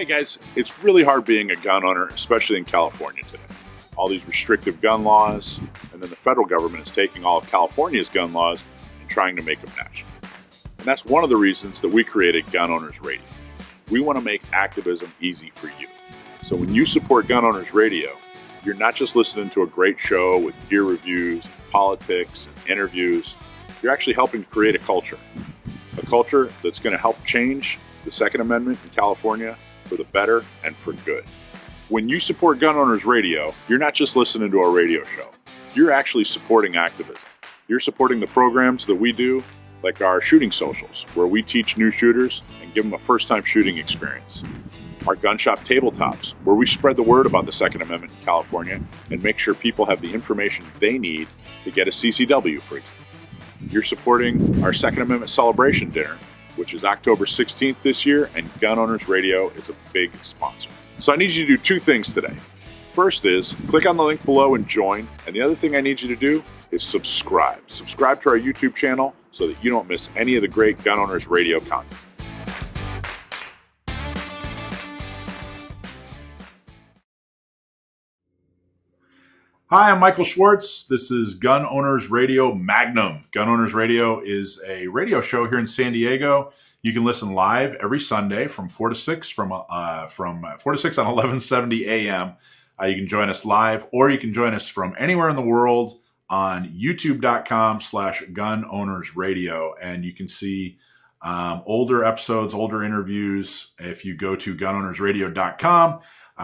Hey guys, it's really hard being a gun owner, especially in California today. All these restrictive gun laws, and then the federal government is taking all of California's gun laws and trying to make them national. And that's one of the reasons that we created Gun Owners Radio. We want to make activism easy for you. So when you support Gun Owners Radio, you're not just listening to a great show with gear reviews, politics, and interviews. You're actually helping to create a culture that's going to help change the Second Amendment in California for the better and for good. When you support Gun Owners Radio, you're not just listening to a radio show. You're actually supporting activism. You're supporting the programs that we do, like our shooting socials, where we teach new shooters and give them a first-time shooting experience. Our gun shop tabletops, where we spread the word about the Second Amendment in California and make sure people have the information they need to get a CCW free. You're supporting our Second Amendment celebration dinner, which is October 16th this year, and Gun Owners Radio is a big sponsor. So I need you to do two things today. First is, click on the link below and join. And the other thing I need you to do is subscribe. Subscribe to our YouTube channel so that you don't miss any of the great Gun Owners Radio content. Hi, I'm Michael Schwartz. This is Gun Owners Radio Magnum. Gun Owners Radio is a radio show here in San Diego. You can listen live every Sunday from 4 to 6 from 4 to 6 on 1170 a.m. You can join us live, or you can join us from anywhere in the world on youtube.com/Gun Owners Radio. And you can see older episodes, older interviews. If you go to gunownersradio.com,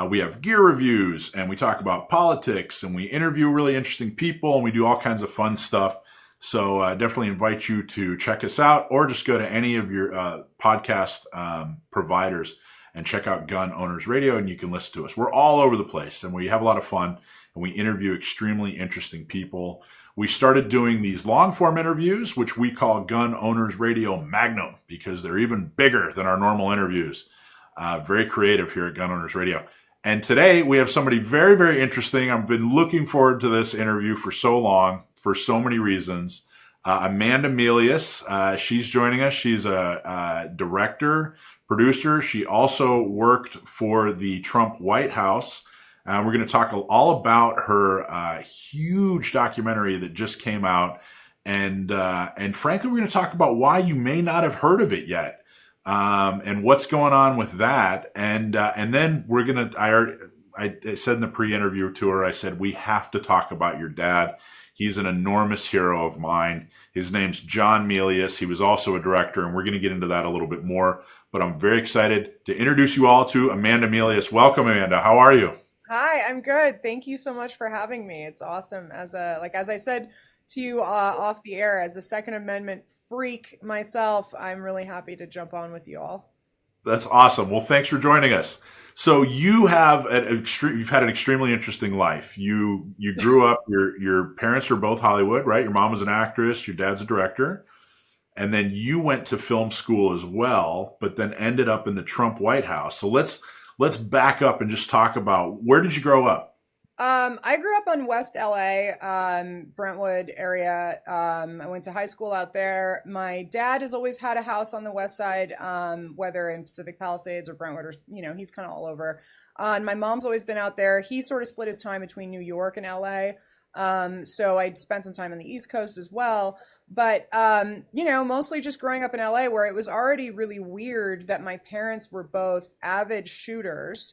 we have gear reviews, and we talk about politics, and we interview really interesting people, and we do all kinds of fun stuff. So definitely invite you to check us out, or just go to any of your podcast providers and check out Gun Owners Radio, and you can listen to us. We're all over the place, and we have a lot of fun, and we interview extremely interesting people. We started doing these long-form interviews, which we call Gun Owners Radio Magnum, because they're even bigger than our normal interviews. Very creative here at Gun Owners Radio. And today we have somebody very, very interesting. I've been looking forward to this interview for so long, for so many reasons. Amanda Milius, she's joining us. She's a director, producer. She also worked for the Trump White House. We're going to talk all about her huge documentary that just came out. And frankly, we're going to talk about why you may not have heard of it yet. And what's going on with that. And then we're going to, I said in the pre-interview to her, I said, we have to talk about your dad. He's an enormous hero of mine. His name's John Milius. He was also a director, and we're going to get into that a little bit more. But I'm very excited to introduce you all to Amanda Milius. Welcome, Amanda. How are you? Hi, I'm good. Thank you so much for having me. It's awesome. As I said to you off the air, as a Second Amendment freak myself, I'm really happy to jump on with you all. That's awesome. Well, thanks for joining us. So you have you've had an extremely interesting life. You grew up. Your parents are both Hollywood, right? Your mom was an actress. Your dad's a director, and then you went to film school as well, but then ended up in the Trump White House. So let's back up and just talk about, where did you grow up? I grew up on West LA, Brentwood area. I went to high school out there. My dad has always had a house on the West Side, whether in Pacific Palisades or Brentwood, or, he's kind of all over. And my mom's always been out there. He sort of split his time between New York and LA. So I'd spent some time on the East Coast as well. But, mostly just growing up in LA, where it was already really weird that my parents were both avid shooters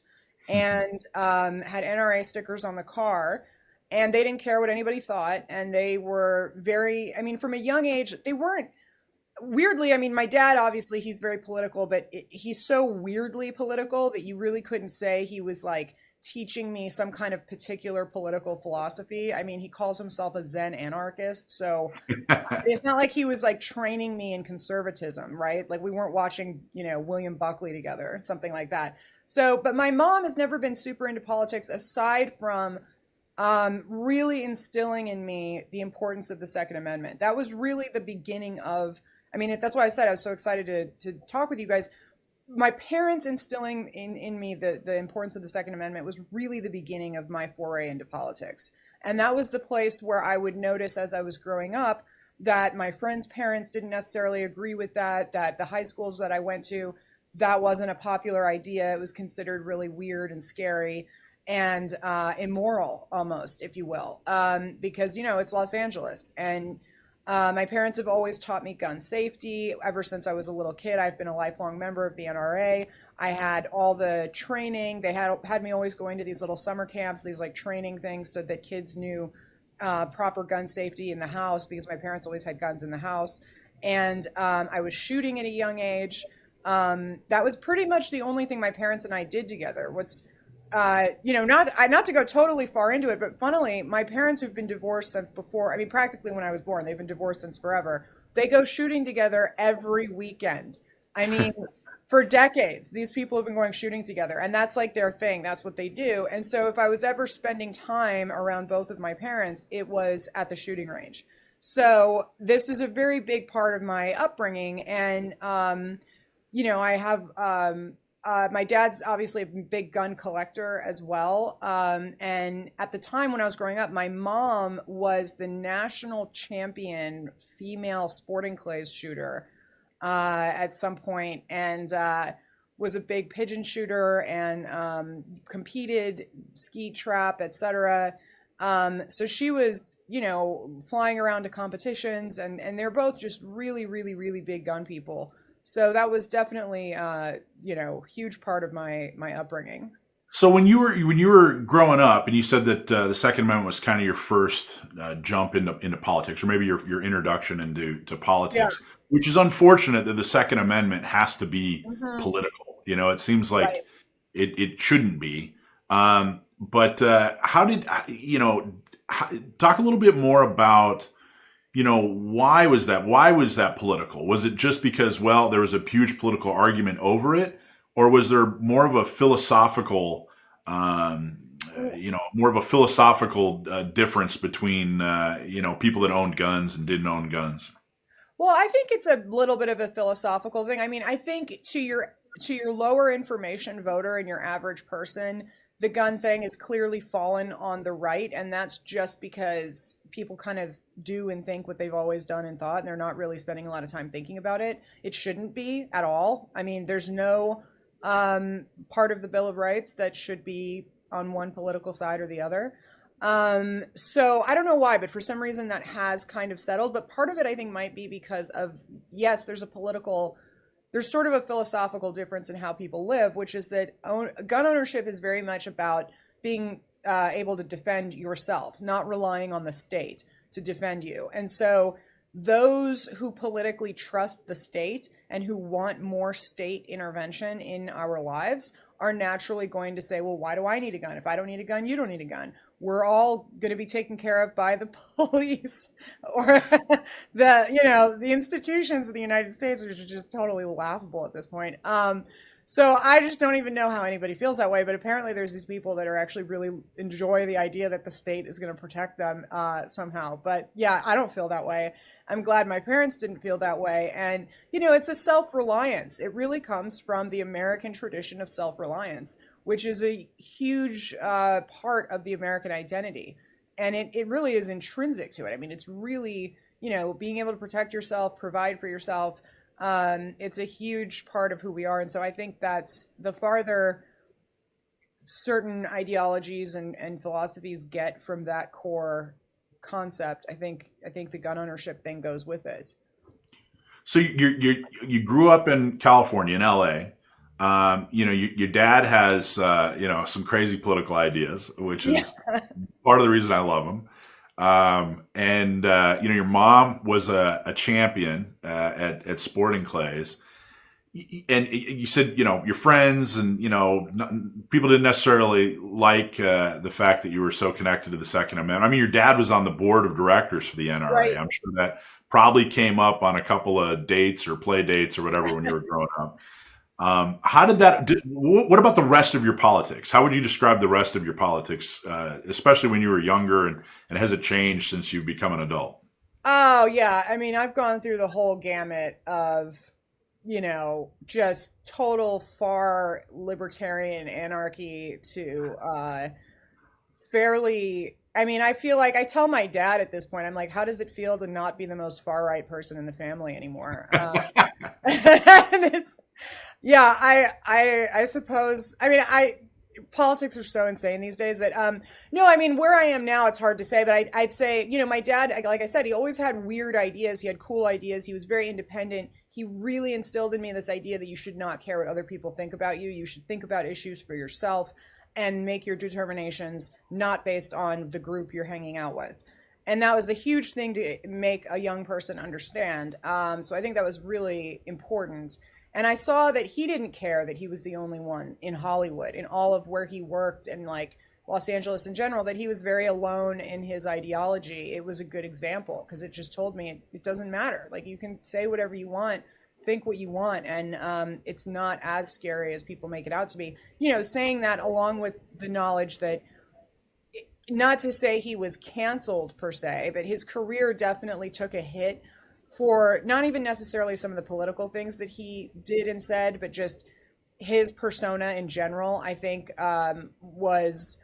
and had NRA stickers on the car, and they didn't care what anybody thought. And they were from a young age, they weren't weirdly, my dad, obviously he's very political, but he's so weirdly political that you really couldn't say he was like teaching me some kind of particular political philosophy. He calls himself a Zen anarchist. So it's not like he was like training me in conservatism, right? Like we weren't watching, William Buckley together, something like that. So, but my mom has never been super into politics, aside from really instilling in me the importance of the Second Amendment. That was really the beginning of, that's why I said I was so excited to talk with you guys. My parents instilling in me the importance of the Second Amendment was really the beginning of my foray into politics. And that was the place where I would notice as I was growing up that my friends' parents didn't necessarily agree with that the high schools that I went to, that wasn't a popular idea. It was considered really weird and scary and immoral, almost, if you will, because, it's Los Angeles. And my parents have always taught me gun safety. Ever since I was a little kid, I've been a lifelong member of the NRA. I had all the training. They had me always going to these little summer camps, these like training things so that kids knew proper gun safety in the house, because my parents always had guns in the house. And I was shooting at a young age. That was pretty much the only thing my parents and I did together. Not to go totally far into it, but funnily, my parents, who've been divorced since before, I mean, practically when I was born, they've been divorced since forever. They go shooting together every weekend. I mean, for decades, these people have been going shooting together, and that's like their thing. That's what they do. And so if I was ever spending time around both of my parents, it was at the shooting range. So this is a very big part of my upbringing. And, I have, my dad's obviously a big gun collector as well. And at the time when I was growing up, my mom was the national champion female sporting clays shooter at some point, and was a big pigeon shooter and competed, ski trap, etc. So she was, flying around to competitions, and they're both just really, really, really big gun people. So that was definitely, huge part of my upbringing. So when you were growing up, and you said that the Second Amendment was kind of your first jump into politics, or maybe your introduction into politics, which is unfortunate that the Second Amendment has to be political. It seems like it shouldn't be. But how did talk a little bit more about? Why was that? Why was that political? Was it just because, there was a huge political argument over it, or was there more of a philosophical, difference between, people that owned guns and didn't own guns? Well, I think it's a little bit of a philosophical thing. I mean, I think to your lower information voter and your average person, the gun thing is clearly fallen on the right, and that's just because people kind of do and think what they've always done and thought, and they're not really spending a lot of time thinking about it. It shouldn't be at all. I mean, there's no part of the Bill of Rights that should be on one political side or the other. So I don't know why, but for some reason that has kind of settled. But part of it, I think, might be because of, yes, there's sort of a philosophical difference in how people live, which is that gun ownership is very much about being able to defend yourself, not relying on the state to defend you. And so those who politically trust the state and who want more state intervention in our lives are naturally going to say, well, why do I need a gun? If I don't need a gun, you don't need a gun. We're all going to be taken care of by the police or the institutions of the United States, which is just totally laughable at this point. So I just don't even know how anybody feels that way. But apparently there's these people that are actually really enjoy the idea that the state is going to protect them somehow. But yeah, I don't feel that way. I'm glad my parents didn't feel that way. And, it's a self-reliance. It really comes from the American tradition of self-reliance, which is a huge part of the American identity. And it really is intrinsic to it. I mean, it's really, being able to protect yourself, provide for yourself. It's a huge part of who we are. And so I think that's the farther certain ideologies and philosophies get from that core concept, I think the gun ownership thing goes with it. So you grew up in California, in LA. Your dad has, some crazy political ideas, which is part of the reason I love him. Your mom was a champion at sporting clays. And you said, your friends and, people didn't necessarily like the fact that you were so connected to the Second Amendment. I mean, your dad was on the board of directors for the NRA. Right. I'm sure that probably came up on a couple of dates or play dates or whatever when you were growing up. What about the rest of your politics? How would you describe the rest of your politics, especially when you were younger, and has it changed since you've become an adult? Oh, yeah. I mean, I've gone through the whole gamut of, just total far libertarian anarchy to fairly I mean, I feel like I tell my dad at this point, I'm like, how does it feel to not be the most far right person in the family anymore? And it's, yeah, I suppose, I mean, politics are so insane these days that, no, I mean, where I am now, it's hard to say, but I'd say, you know, my dad, like I said, he always had weird ideas. He had cool ideas. He was very independent. He really instilled in me this idea that you should not care what other people think about you. You should think about issues for yourself and make your determinations not based on the group you're hanging out with. And that was a huge thing to make a young person understand. So I think that was really important. And I saw that he didn't care that he was the only one in Hollywood, in all of where he worked and like Los Angeles in general, that he was very alone in his ideology. It was a good example because it just told me it doesn't matter. Like you can say whatever you want, think what you want, and it's not as scary as people make it out to be. You know, saying that along with the knowledge that, not to say he was canceled per se, but his career definitely took a hit for not even necessarily some of the political things that he did and said, but just his persona in general, I think, was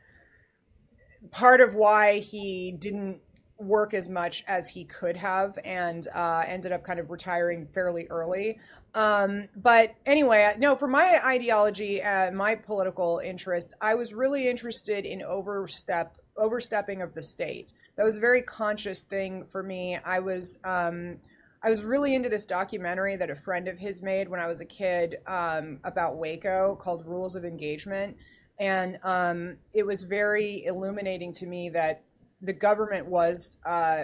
part of why he didn't work as much as he could have and ended up kind of retiring fairly early. But anyway, no, for my ideology, my political interests, I was really interested in overstepping of the state. That was a very conscious thing for me. I was really into this documentary that a friend of his made when I was a kid about Waco called Rules of Engagement. And it was very illuminating to me that the government was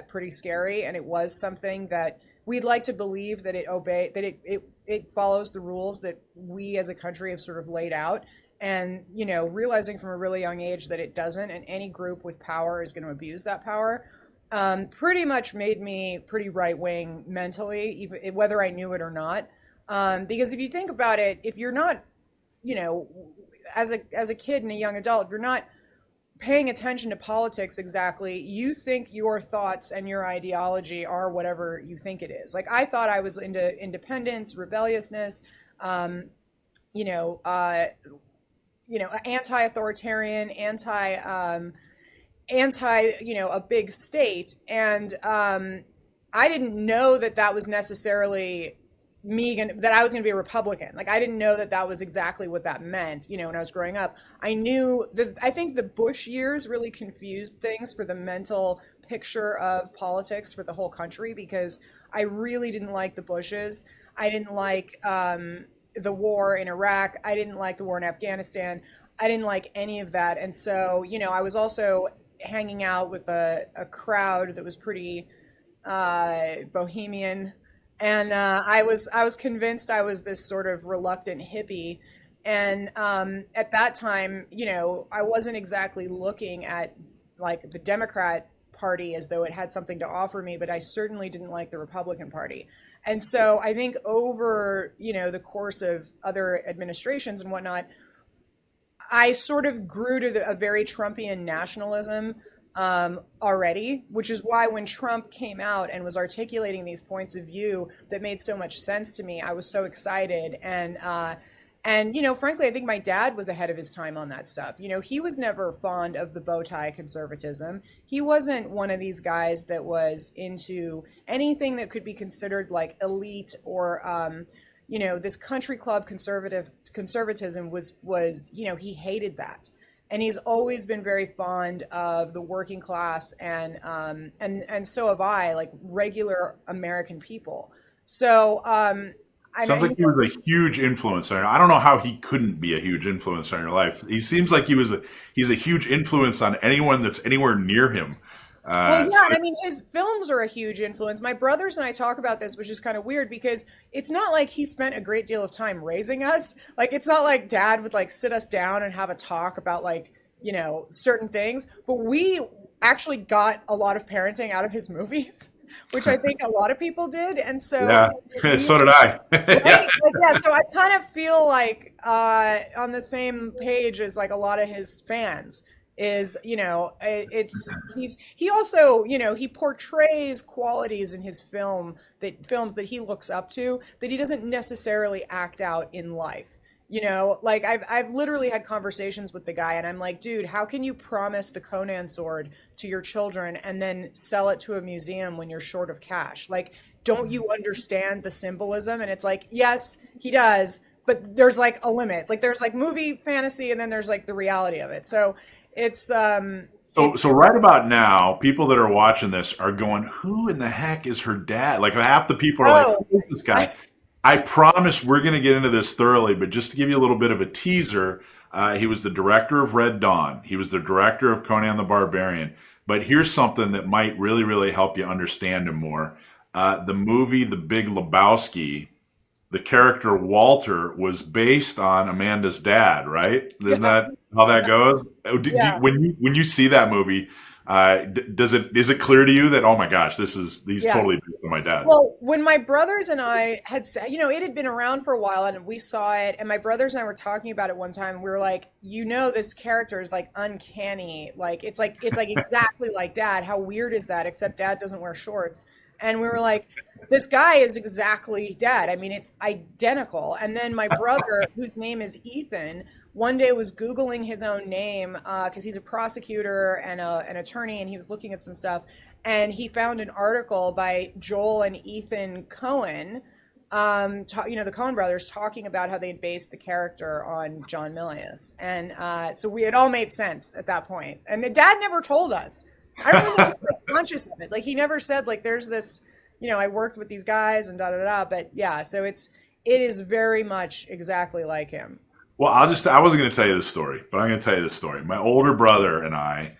pretty scary, and it was something that we'd like to believe that it follows the rules that we as a country have sort of laid out. And, you know, realizing from a really young age that it doesn't, and any group with power is going to abuse that power, pretty much made me pretty right-wing mentally, even whether I knew it or not. Because if you think about it, if you're not, you know, as a kid and a young adult, if you're not paying attention to politics exactly, you think your thoughts and your ideology are whatever you think it is. Like I thought I was into independence, rebelliousness, anti-authoritarian, anti, you know, a big state. And I didn't know that was necessarily that I was going to be a Republican. Like, I didn't know that was exactly what that meant, you know, when I was growing up. I think the Bush years really confused things for the mental picture of politics for the whole country, because I really didn't like the Bushes. I didn't like the war in Iraq. I didn't like the war in Afghanistan. I didn't like any of that. And so, you know, I was also hanging out with a crowd that was pretty bohemian. And I was convinced I was this sort of reluctant hippie. And at that time, you know, I wasn't exactly looking at like the Democrat Party as though it had something to offer me, but I certainly didn't like the Republican Party. And so I think over, you know, the course of other administrations and whatnot, I sort of grew to a very Trumpian nationalism already, which is why when Trump came out and was articulating these points of view that made so much sense to me, I was so excited. And you know, frankly, I think my dad was ahead of his time on that stuff. You know, he was never fond of the bow tie conservatism. He wasn't one of these guys that was into anything that could be considered like elite or, you know, this country club conservatism was, you know, he hated that. And he's always been very fond of the working class and so have I, like regular American people. So, sounds like he was a huge influence on you. I don't know how he couldn't be a huge influence on your life. He seems like he's a huge influence on anyone that's anywhere near him. Well, yeah, I mean, his films are a huge influence. My brothers and I talk about this, which is kind of weird because it's not like he spent a great deal of time raising us. Like, it's not like dad would like sit us down and have a talk about like, you know, certain things. But we actually got a lot of parenting out of his movies, which I think a lot of people did. And so, yeah, so did I. Right? Yeah, so I kind of feel like on the same page as like a lot of his fans. Is, you know, he also, you know, he portrays qualities in his films that he looks up to that he doesn't necessarily act out in life. You know, like I've literally had conversations with the guy and I'm like, dude, how can you promise the Conan sword to your children and then sell it to a museum when you're short of cash? Like, don't you understand the symbolism? And it's like, yes, he does, but there's like a limit. Like there's like movie fantasy and then there's like the reality of it. So it's So right about now, people that are watching this are going, "Who in the heck is her dad?" Like half the people are like, oh, "Who is this guy?" I promise we're going to get into this thoroughly, but just to give you a little bit of a teaser, he was the director of Red Dawn. He was the director of Conan the Barbarian. But here's something that might really, really help you understand him more. The movie The Big Lebowski, the character Walter was based on Amanda's dad, right? Isn't yeah, that how that goes? yeah. When you see that movie, is it clear to you that, oh my gosh, he's Yeah. totally based on my dad? Well, when my brothers and I had said, you know, it had been around for a while and we saw it, and my brothers and I were talking about it one time. We were like, you know, this character is like uncanny. It's like exactly like dad. How weird is that? Except dad doesn't wear shorts. And we were like, this guy is exactly dad. I mean, it's identical. And then my brother, whose name is Ethan, one day was Googling his own name because he's a prosecutor and an attorney, and he was looking at some stuff. And he found an article by Joel and Ethan Cohen, you know, the Coen brothers, talking about how they had based the character on John Milius. And so it all made sense at that point. And the dad never told us. I don't know if he was conscious of it. Like he never said like there's this, you know, I worked with these guys and da da da. But yeah, so it is very much exactly like him. Well, I wasn't going to tell you this story, but I'm going to tell you this story. My older brother and I,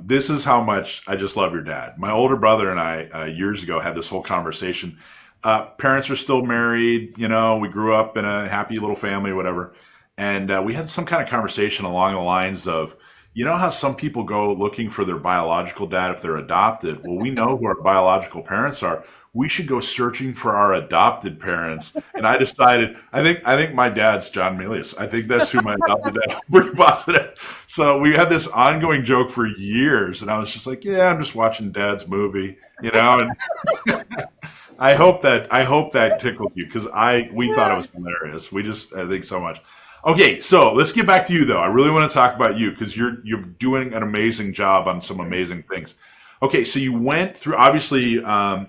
this is how much I just love your dad. My older brother and I, years ago, had this whole conversation. Parents are still married. You know, we grew up in a happy little family, whatever. And we had some kind of conversation along the lines of, you know how some people go looking for their biological dad if they're adopted? Well, we know who our biological parents are. We should go searching for our adopted parents. And I decided, I think my dad's John Milius. I think that's who my adopted dad is. Pretty positive. So we had this ongoing joke for years, and I was just like, yeah, I'm just watching dad's movie, you know. And I hope that tickled you because we thought it was hilarious. I think so much. Okay, so let's get back to you though. I really want to talk about you because you're doing an amazing job on some amazing things. Okay, so you went through, obviously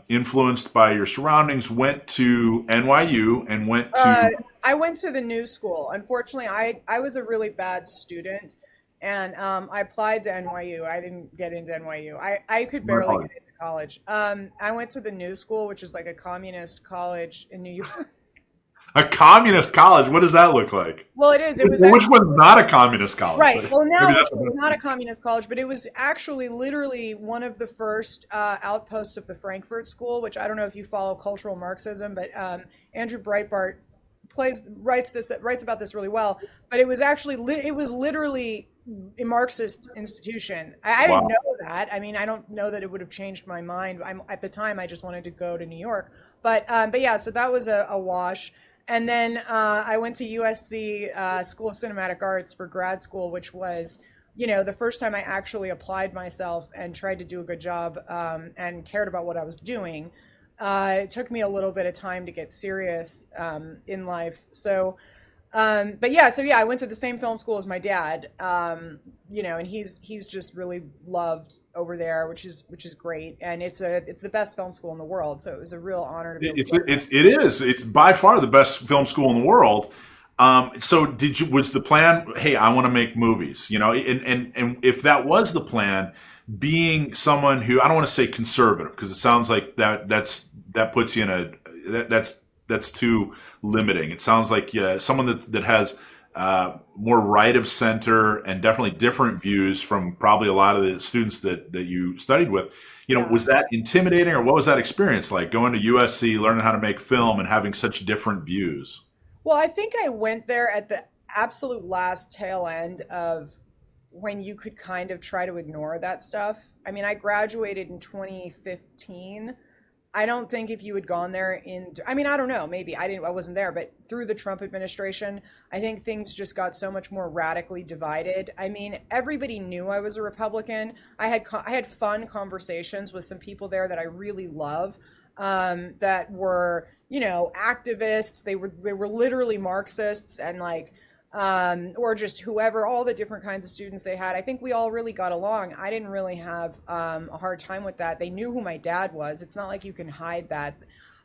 influenced by your surroundings, went to NYU and went to. I went to the new school. Unfortunately, I was a really bad student, and I applied to NYU. I didn't get into NYU. I could barely get into college. I went to the new school, which is like a communist college in New York. A communist college? What does that look like? Well, it is. It was Which one's not a communist college? right. Well, now Maybe it's not a communist college, but it was actually literally one of the first outposts of the Frankfurt School, which I don't know if you follow cultural Marxism, but Andrew Breitbart writes about this really well. But it was actually it was literally a Marxist institution. I Wow. didn't know that. I mean, I don't know that it would have changed my mind. At the time, I just wanted to go to New York. But yeah, so that was a wash. And then I went to USC School of Cinematic Arts for grad school, which was, you know, the first time I actually applied myself and tried to do a good job and cared about what I was doing. It took me a little bit of time to get serious in life. So, but yeah, I went to the same film school as my dad, you know, and he's just really loved over there, which is great. And it's the best film school in the world. So it was a real honor to be able to It is. It's by far the best film school in the world. So was the plan, hey, I want to make movies, you know, and if that was the plan, being someone who, I don't want to say conservative because it sounds like that puts you in that's too limiting. It sounds like someone that has more right of center and definitely different views from probably a lot of the students that you studied with. You know, yeah. was that intimidating or what was that experience like going to USC, learning how to make film and having such different views? Well, I think I went there at the absolute last tail end of when you could kind of try to ignore that stuff. I mean, I graduated in 2015. I don't think if you had gone there I mean, I don't know, maybe I wasn't there, but through the Trump administration, I think things just got so much more radically divided. I mean, everybody knew I was a Republican. I had fun conversations with some people there that I really love. that were, activists. They were literally Marxists and or just whoever, all the different kinds of students they had. I think we all really got along. I didn't really have a hard time with that. They knew who my dad was. It's not like you can hide that.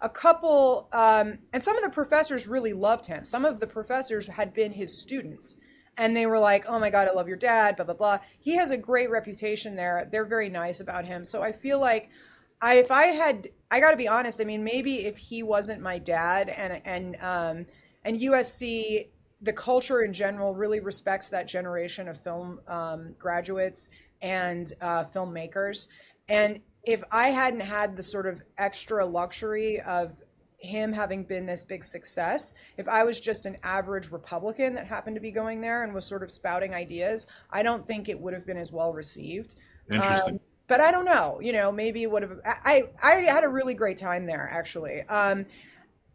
A couple, and some of the professors really loved him. Some of the professors had been his students. And they were like, oh my God, I love your dad, blah, blah, blah. He has a great reputation there. They're very nice about him. So I feel like I got to be honest. I mean, maybe if he wasn't my dad and USC, the culture in general really respects that generation of film graduates and filmmakers. And if I hadn't had the sort of extra luxury of him having been this big success, if I was just an average Republican that happened to be going there and was sort of spouting ideas, I don't think it would have been as well received. Interesting. But I don't know, maybe it would have. I had a really great time there, actually.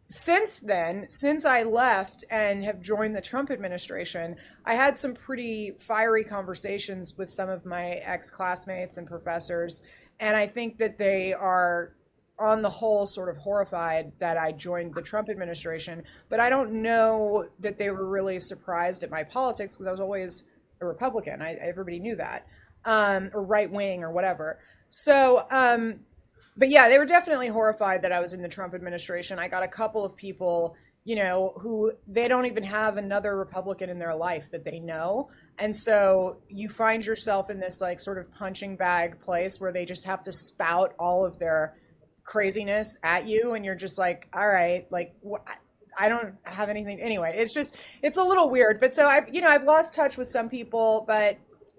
Since then, since I left and have joined the Trump administration, I had some pretty fiery conversations with some of my ex-classmates and professors. And I think that they are, on the whole, sort of horrified that I joined the Trump administration. But I don't know that they were really surprised at my politics, because I was always a Republican. Everybody knew that, or right wing or whatever. So, but yeah, they were definitely horrified that I was in the Trump administration. I got a couple of people, who they don't even have another Republican in their life that they know. And so you find yourself in this sort of punching bag place where they just have to spout all of their craziness at you. And you're just like, all right, I don't have anything. Anyway, it's a little weird. But so I've lost touch with some people, but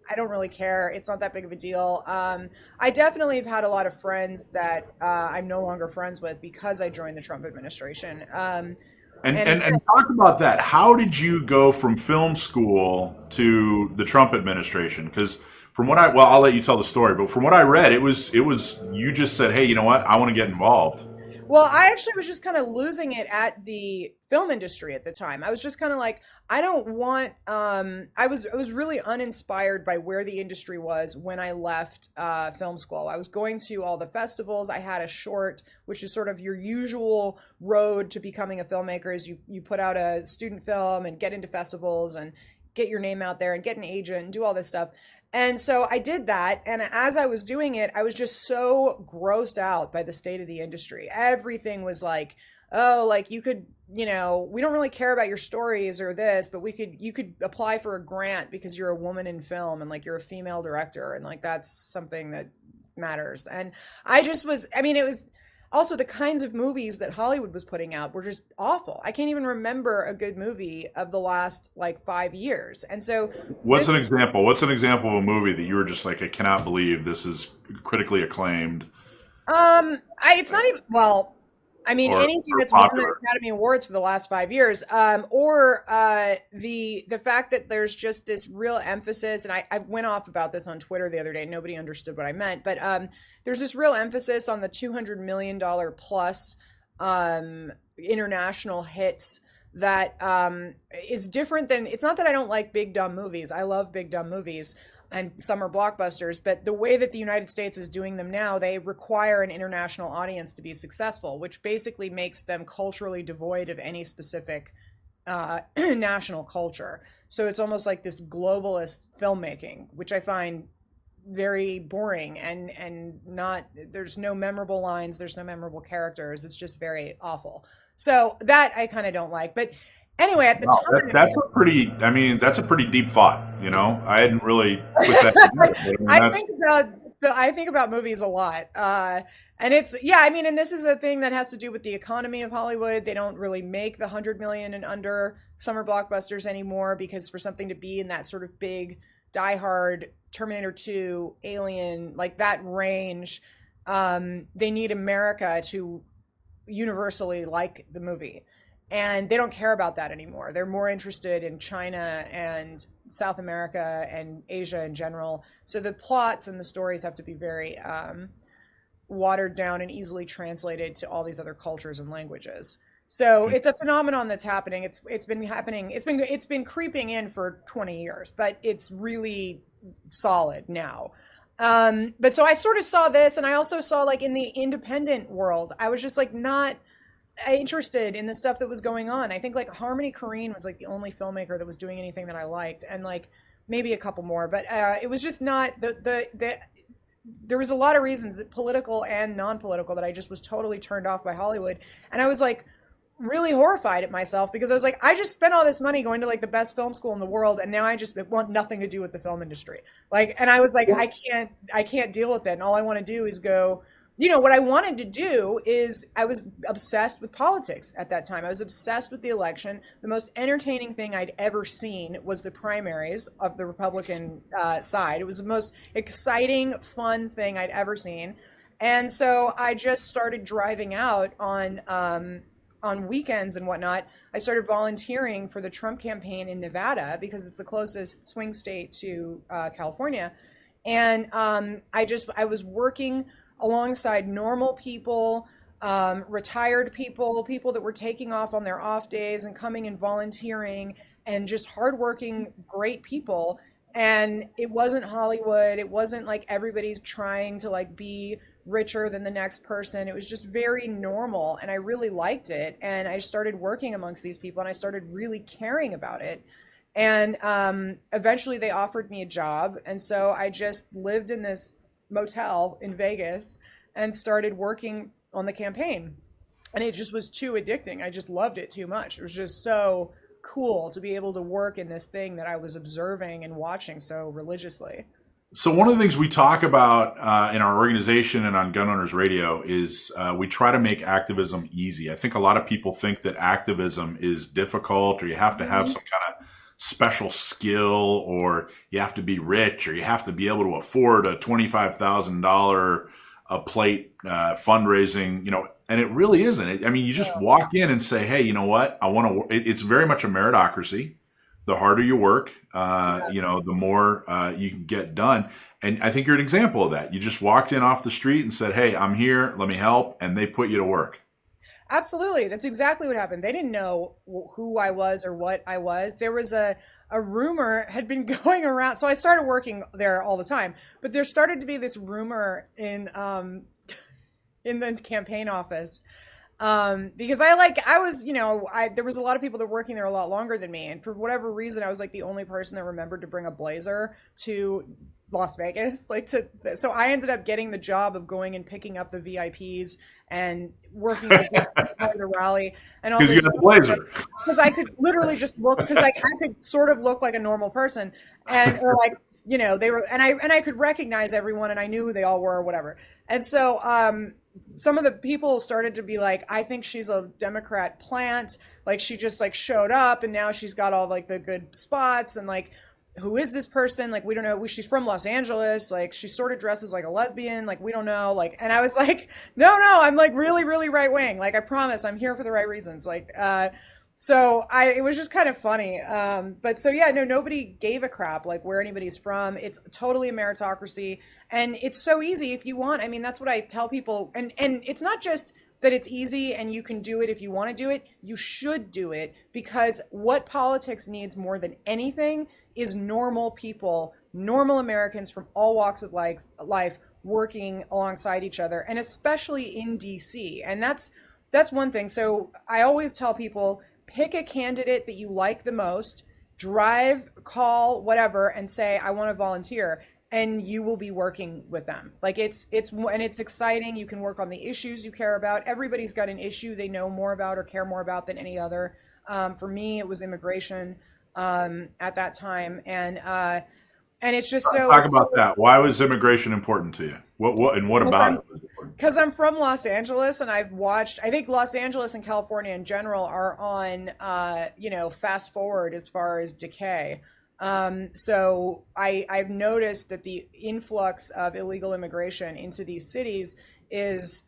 I don't really care. It's not that big of a deal. I definitely have had a lot of friends that I'm no longer friends with because I joined the Trump administration. And talk about that. How did you go from film school to the Trump administration? Because from what I'll let you tell the story, but from what I read, it was you just said, hey, you know what? I want to get involved. Well, I actually was just kind of losing it at the film industry at the time. I was just kind of like, I don't want, I was really uninspired by where the industry was when I left film school. I was going to all the festivals. I had a short, which is sort of your usual road to becoming a filmmaker, is you put out a student film and get into festivals and get your name out there and get an agent and do all this stuff. And so I did that. And as I was doing it, I was just so grossed out by the state of the industry. Everything was like, oh, you could, we don't really care about your stories or this, but you could apply for a grant because you're a woman in film and you're a female director. And that's something that matters. And I just was, it was also the kinds of movies that Hollywood was putting out were just awful. I can't even remember a good movie of the last 5 years. And so What's an example? What's an example of a movie that you were just like, I cannot believe this is critically acclaimed? It's not even, anything that's won the Academy Awards for the last 5 years, or the fact that there's just this real emphasis, and I went off about this on Twitter the other day. Nobody understood what I meant, but there's this real emphasis on the $200 million plus international hits that is different than. It's not that I don't like big dumb movies. I love big dumb movies. And some are blockbusters, but the way that the United States is doing them now, they require an international audience to be successful, which basically makes them culturally devoid of any specific national culture. So it's almost like this globalist filmmaking, which I find very boring and not, there's no memorable lines, there's no memorable characters. It's just very awful. So that I kind of don't like, but anyway, at the time, that's a pretty deep thought. I hadn't really put that together. I think about movies a lot, and and this is a thing that has to do with the economy of Hollywood. They don't really make the 100 million and under summer blockbusters anymore, because for something to be in that sort of big, diehard Terminator 2, Alien, that range, they need America to universally like the movie. And they don't care about that anymore. They're more interested in China and South America and Asia in general. So the plots and the stories have to be very watered down and easily translated to all these other cultures and languages. So it's a phenomenon that's happening. It's been happening. It's been creeping in for 20 years, but it's really solid now. But so I sort of saw this, and I also saw like in the independent world, I was just like not interested in the stuff that was going on. I think like Harmony Korine was like the only filmmaker that was doing anything that I liked, and like maybe a couple more, but it was just not the there was a lot of reasons, that political and non-political, that I just was totally turned off by Hollywood. And I was like really horrified at myself, because I was like, I just spent all this money going to like the best film school in the world, and now I just want nothing to do with the film industry. Like, and I was like, I can't deal with it. And all I want to do is go, what I wanted to do is, I was obsessed with politics at that time. I was obsessed with the election. The most entertaining thing I'd ever seen was the primaries of the Republican side. It was the most exciting, fun thing I'd ever seen. And so I just started driving out on weekends and whatnot. I started volunteering for the Trump campaign in Nevada, because it's the closest swing state to California. And I was working alongside normal people, retired people, people that were taking off on their off days and coming and volunteering, and just hardworking, great people. And it wasn't Hollywood. It wasn't like everybody's trying to like be richer than the next person. It was just very normal, and I really liked it. And I started working amongst these people, and I started really caring about it. And eventually they offered me a job, and so I just lived in this motel in Vegas and started working on the campaign. And it just was too addicting. I just loved it too much. It was just so cool to be able to work in this thing that I was observing and watching so religiously. So one of the things we talk about in our organization and on Gun Owners Radio is we try to make activism easy. I think a lot of people think that activism is difficult, or you have to have some kind of special skill, or you have to be rich, or you have to be able to afford a $25,000 a plate fundraising, and it really isn't. I mean, you just walk in and say, hey, you know what? I want to, it's very much a meritocracy. The harder you work, the more you can get done. And I think you're an example of that. You just walked in off the street and said, hey, I'm here, let me help. And they put you to work. Absolutely. That's exactly what happened. They didn't know who I was or what I was. There was a rumor had been going around. So I started working there all the time, but there started to be this rumor in the campaign office. Because there was a lot of people that were working there a lot longer than me. And for whatever reason, I was like the only person that remembered to bring a blazer to Las Vegas. So I ended up getting the job of going and picking up the VIPs and working at the rally and all this. Because you got the blazer. Because I could literally just look, because I could sort of look like a normal person, and or like they were, and I could recognize everyone, and I knew who they all were or whatever. And so some of the people started to be like, I think she's a Democrat plant. Like, she just like showed up, and now she's got all like the good spots, and like, who is this person? Like, we don't know. She's from Los Angeles. Like, she sort of dresses like a lesbian. Like, we don't know. Like, and I was like, no, I'm like really, really right wing. Like, I promise I'm here for the right reasons. Like, it was just kind of funny. But so, yeah, no, nobody gave a crap like where anybody's from. It's totally a meritocracy, and it's so easy if you want. I mean, that's what I tell people. And it's not just that it's easy and you can do it if you want to do it. You should do it, because what politics needs more than anything is normal people, normal Americans from all walks of life working alongside each other, and especially in DC. And that's one thing. So I always tell people, pick a candidate that you like the most, drive, call, whatever, and say, I want to volunteer, and you will be working with them. Like, it's exciting. You can work on the issues you care about. Everybody's got an issue they know more about or care more about than any other. For me, it was immigration at that time, and it's just so. Talk about that. Why was immigration important to you? What about it was important? Because I'm from Los Angeles, and I've watched. I think Los Angeles and California in general are on, fast forward as far as decay. So I've noticed that the influx of illegal immigration into these cities is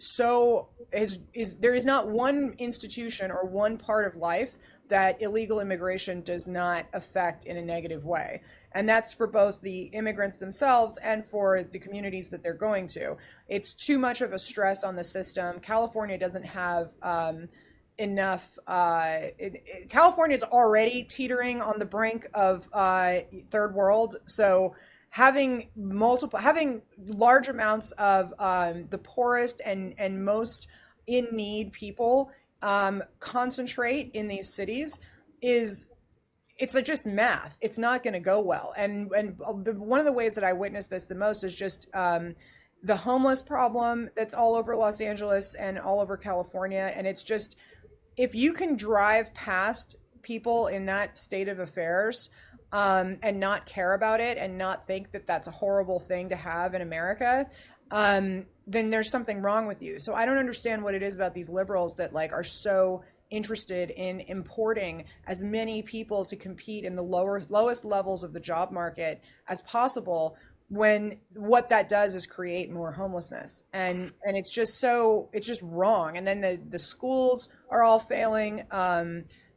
there is not one institution or one part of life that illegal immigration does not affect in a negative way. And that's for both the immigrants themselves and for the communities that they're going to. It's too much of a stress on the system. California doesn't have enough. California is already teetering on the brink of third world. So having large amounts of the poorest and most in need people concentrate in these cities it's like just math. It's not going to go well. And one of the ways that I witnessed this the most is just the homeless problem that's all over Los Angeles and all over California. And it's just, if you can drive past people in that state of affairs and not care about it and not think that that's a horrible thing to have in America, then there's something wrong with you. So I don't understand what it is about these liberals that like are so interested in importing as many people to compete in the lowest levels of the job market as possible, when what that does is create more homelessness. And it's just wrong. And then the schools are all failing.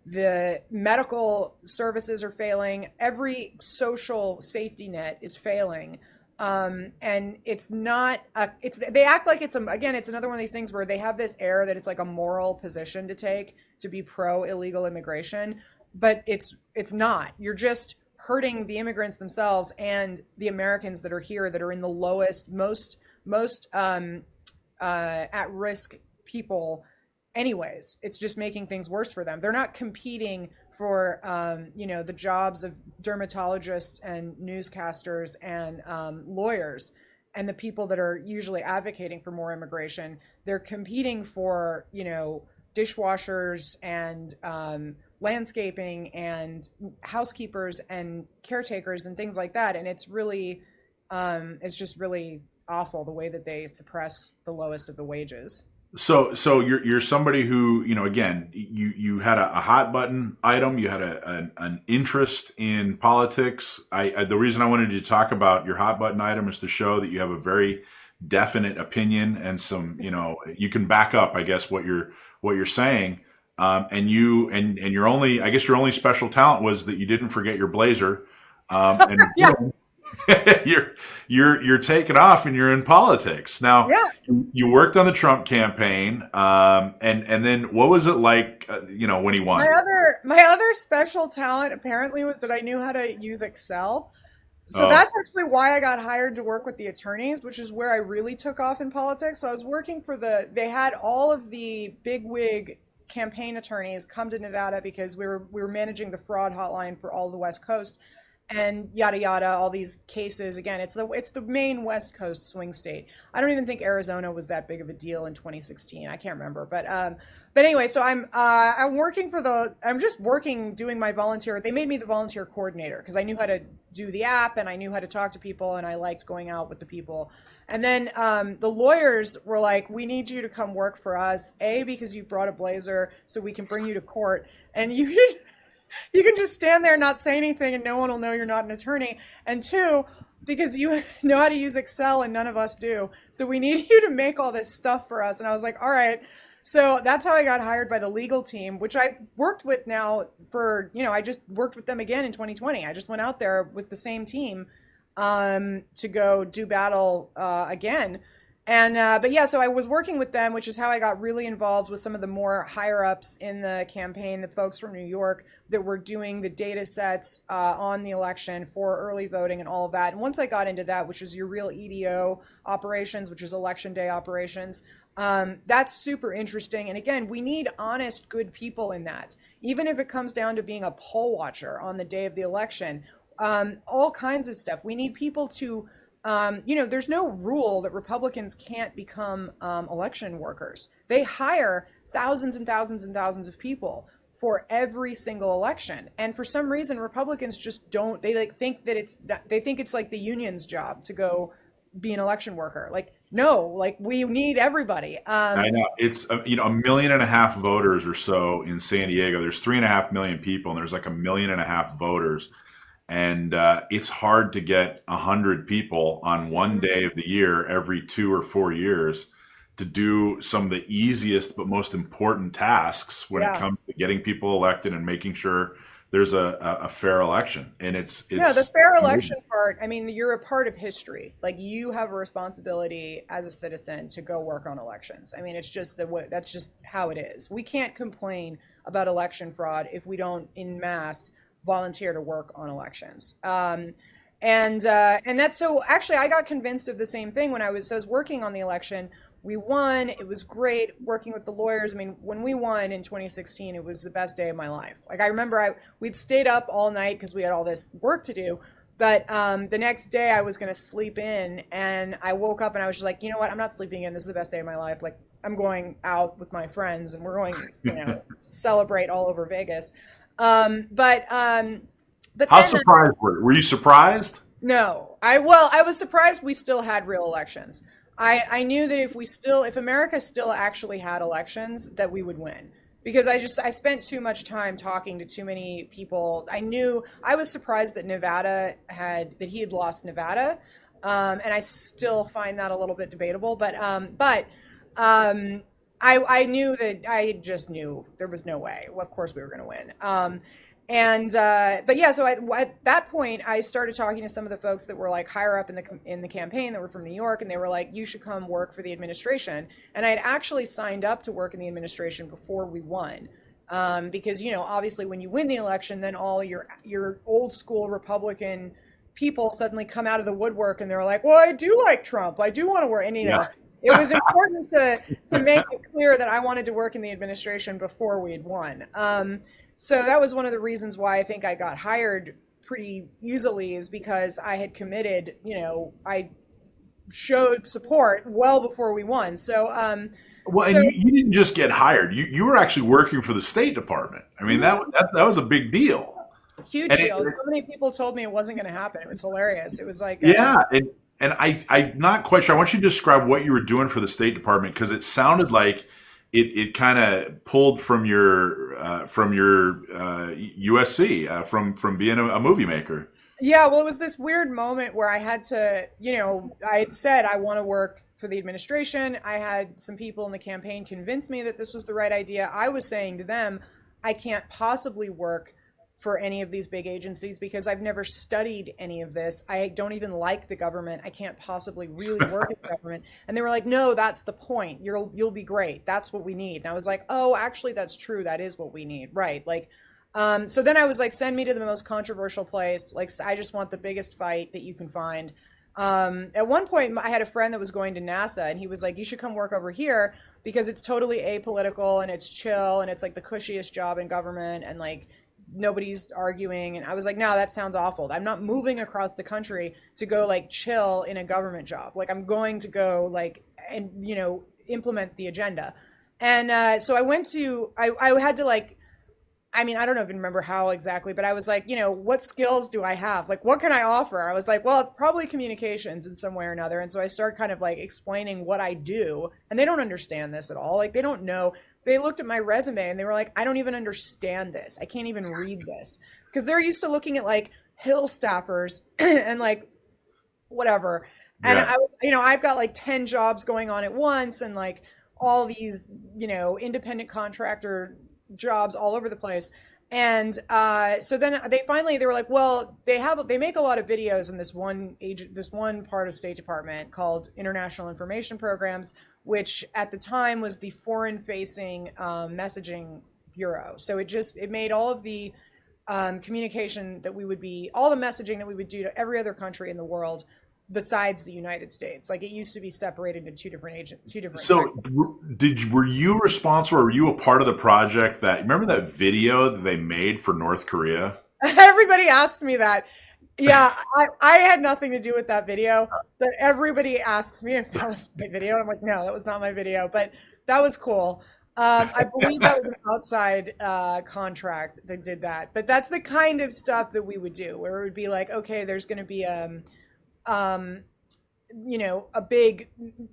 The medical services are failing. Every social safety net is failing. And it's not, they act like it's another one of these things where they have this air that it's like a moral position to take to be pro illegal immigration, but it's not. You're just hurting the immigrants themselves and the Americans that are here that are in the lowest, most at risk people anyways. It's just making things worse for them. They're not competing for the jobs of dermatologists and newscasters and lawyers and the people that are usually advocating for more immigration. They're competing for dishwashers and landscaping and housekeepers and caretakers and things like that. And it's really it's just really awful the way that they suppress the lowest of the wages. So you're somebody who, again, you had a hot button item, you had an interest in politics. The reason I wanted you to talk about your hot button item is to show that you have a very definite opinion and some, you can back up, I guess, what you're saying. And your only special talent was that you didn't forget your blazer. And yeah. You're taking off and you're in politics now. Yeah. You worked on the Trump campaign, and then what was it like? When he won. My other special talent apparently was that I knew how to use Excel. So that's actually why I got hired to work with the attorneys, which is where I really took off in politics. So I was working they had all of the bigwig campaign attorneys come to Nevada because we were managing the fraud hotline for all the West Coast. And yada yada, all these cases. Again, it's the main West Coast swing state. I don't even think Arizona was that big of a deal in 2016. I can't remember, but anyway, so I'm just working doing my volunteer. They made me the volunteer coordinator because I knew how to do the app and I knew how to talk to people and I liked going out with the people. And then the lawyers were like, "We need you to come work for us. A, because you brought a blazer, so we can bring you to court, and you." You can just stand there and not say anything and no one will know you're not an attorney. And two, because you know how to use Excel and none of us do. So we need you to make all this stuff for us. And I was like, all right. So that's how I got hired by the legal team, which I've worked with now I just worked with them again in 2020. I just went out there with the same team to go do battle again. And so I was working with them, which is how I got really involved with some of the more higher ups in the campaign, the folks from New York that were doing the data sets on the election for early voting and all of that. And once I got into that, which is your real EDO operations, which is election day operations, that's super interesting. And again, we need honest, good people in that, even if it comes down to being a poll watcher on the day of the election, all kinds of stuff. We need people to there's no rule that Republicans can't become election workers. They hire thousands and thousands and thousands of people for every single election. And for some reason, Republicans just don't. They think it's like the union's job to go be an election worker. Like, no, we need everybody. I know it's 1.5 million voters or so in San Diego. There's 3.5 million people, and there's like 1.5 million voters. And it's hard to get 100 people on one day of the year every 2 or 4 years to do some of the easiest but most important tasks when it comes to getting people elected and making sure there's a fair election. And it's the fair election part. I mean, you're a part of history. Like, you have a responsibility as a citizen to go work on elections. I mean, it's just that's just how it is. We can't complain about election fraud if we don't en masse volunteer to work on elections. And that's so actually I got convinced of the same thing when I was working on the election. We won. It was great working with the lawyers. I mean, when we won in 2016, it was the best day of my life. Like I remember we'd stayed up all night because we had all this work to do. But the next day I was going to sleep in, and I woke up and I was just like, you know what? I'm not sleeping in. This is the best day of my life. Like I'm going out with my friends and we're going, celebrate all over Vegas. But How surprised were you? Surprised? No, I was surprised we still had real elections. I knew that if America still actually had elections, that we would win. Because I spent too much time talking to too many people. I was surprised that he had lost Nevada. And I still find that a little bit debatable, but I knew that I just knew there was no way. Well, of course we were going to win. But yeah, so at that point, I started talking to some of the folks that were like higher up in the campaign that were from New York, and they were like, "You should come work for the administration." And I had actually signed up to work in the administration before we won, because obviously when you win the election, then all your old school Republican people suddenly come out of the woodwork, and they're like, "Well, I do like Trump. I do want to work." And it was important to make it clear that I wanted to work in the administration before we had won. So that was one of the reasons why I think I got hired pretty easily, is because I had committed, I showed support well before we won. And you didn't just get hired. You were actually working for the State Department. I mean, that was a big deal. Huge deal. So many people told me it wasn't going to happen. It was hilarious. It was like... And I'm not quite sure. I want you to describe what you were doing for the State Department, because it sounded like it kind of pulled from your USC, from being a movie maker. Yeah, well, it was this weird moment where I had to, I had said I want to work for the administration. I had some people in the campaign convince me that this was the right idea. I was saying to them, I can't possibly work for any of these big agencies because I've never studied any of this. I don't even like the government. I can't possibly really work in the government. And they were like, no, that's the point. You'll be great. That's what we need. And I was like, oh, actually, that's true. That is what we need. Right. Like, so then I was like, send me to the most controversial place. Like, I just want the biggest fight that you can find. At one point, I had a friend that was going to NASA, and he was like, you should come work over here because it's totally apolitical and it's chill and it's like the cushiest job in government, and like, nobody's arguing. And I was like, no, that sounds awful. I'm not moving across the country to go like chill in a government job. Like I'm going to go like, and implement the agenda. And so I had to like, I mean, I don't even remember how exactly, but I was like, what skills do I have? Like, what can I offer? I was like, well, it's probably communications in some way or another. And so I started kind of like explaining what I do, and they don't understand this at all. Like they don't know. They looked at my resume and they were like, I don't even understand this. I can't even read this. Because they're used to looking at like Hill staffers and like whatever. And I was, I've got like 10 jobs going on at once, and like all these, independent contractor jobs all over the place. And so then they were like, well, they make a lot of videos in this one part of State Department called International Information Programs, which at the time was the foreign-facing messaging bureau. So it made all of the communication that all the messaging that we would do to every other country in the world besides the United States. Like it used to be separated into two different So were you responsible, or were you a part of the project remember that video that they made for North Korea? Everybody asks me that. Yeah, I had nothing to do with that video, but everybody asks me if that was my video. I'm like, no, that was not my video, but that was cool. I believe that was an outside contract that did that, but that's the kind of stuff that we would do, where it would be like, okay, there's going to be a big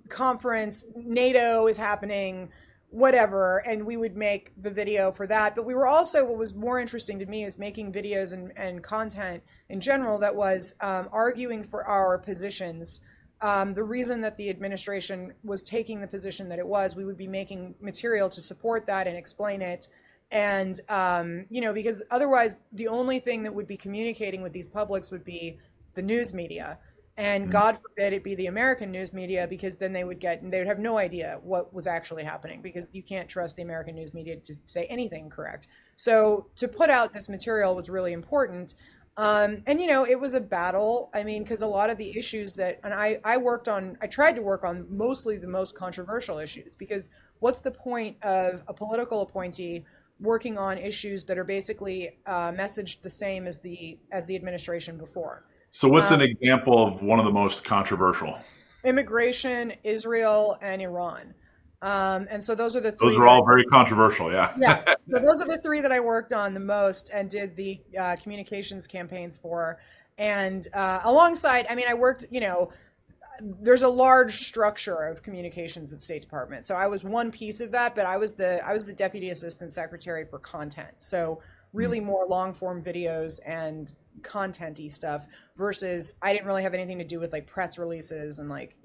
conference, NATO is happening, whatever, and we would make the video for that. But we were also, what was more interesting to me is making videos and content in general that was arguing for our positions. The reason that the administration was taking the position that it was, we would be making material to support that and explain it. And, because otherwise the only thing that would be communicating with these publics would be the news media. And God forbid it be the American news media, because then they would have no idea what was actually happening, because you can't trust the American news media to say anything correct. So to put out this material was really important. And it was a battle. I mean, because a lot of the issues and I tried to work on mostly the most controversial issues, because what's the point of a political appointee working on issues that are basically messaged the same as the administration before? So what's an example of one of the most controversial? Immigration, Israel, and Iran. And so those are the three. Those are all very controversial, yeah. Yeah. So those are the three that I worked on the most and did the communications campaigns for. And alongside, I mean, I worked, there's a large structure of communications at State Department. So I was one piece of that, but I was the Deputy Assistant Secretary for content. So really more long form videos and content-y stuff, versus I didn't really have anything to do with like press releases and like,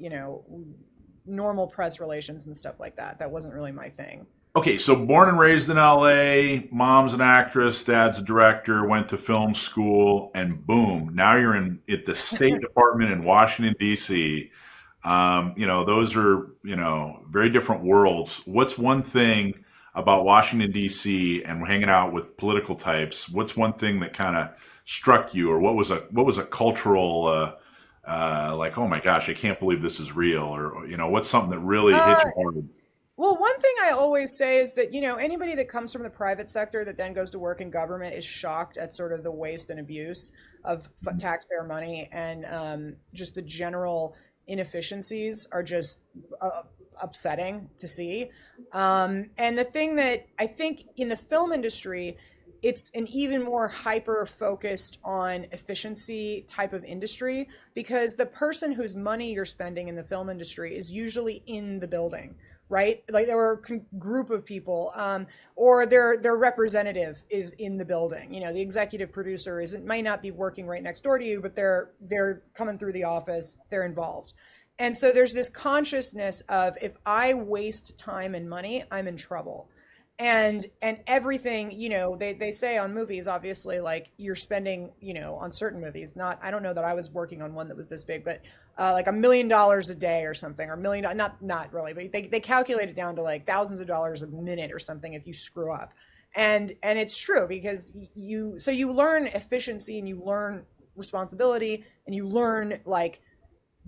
normal press relations and stuff like that. That wasn't really my thing. Okay, so born and raised in LA, mom's an actress, dad's a director, went to film school, and boom, now you're at the State Department in Washington, D.C. Those are, very different worlds. What's one thing about Washington, D.C. and hanging out with political types? What's one thing that kind of struck you, or what was a cultural like, oh my gosh, I can't believe this is real, or what's something that really hit you hard? Well, one thing I always say is that anybody that comes from the private sector that then goes to work in government is shocked at sort of the waste and abuse of taxpayer money, and just the general inefficiencies are just upsetting to see. And the thing that I think in the film industry, it's an even more hyper focused on efficiency type of industry, because the person whose money you're spending in the film industry is usually in the building, right? Like there are a group of people, or their representative is in the building. The executive producer might not be working right next door to you, but they're coming through the office, they're involved. And so there's this consciousness of, if I waste time and money, I'm in trouble. And everything, they say on movies, obviously, like you're spending, on certain movies, I don't know that I was working on one that was this big, but like $1 million a day or something, or $1 million, not really, but they calculate it down to like thousands of dollars a minute or something if you screw up. And it's true, because you learn efficiency, and you learn responsibility, and you learn like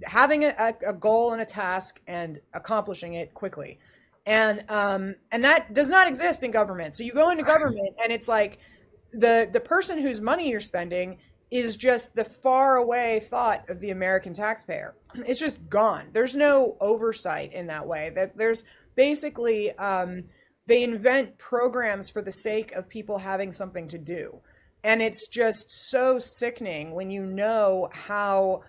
having a goal and a task and accomplishing it quickly. And that does not exist in government. So you go into government, and it's like the person whose money you're spending is just the far away thought of the American taxpayer. It's just gone. There's no oversight in that way. That there's basically they invent programs for the sake of people having something to do, and it's just so sickening when you know how.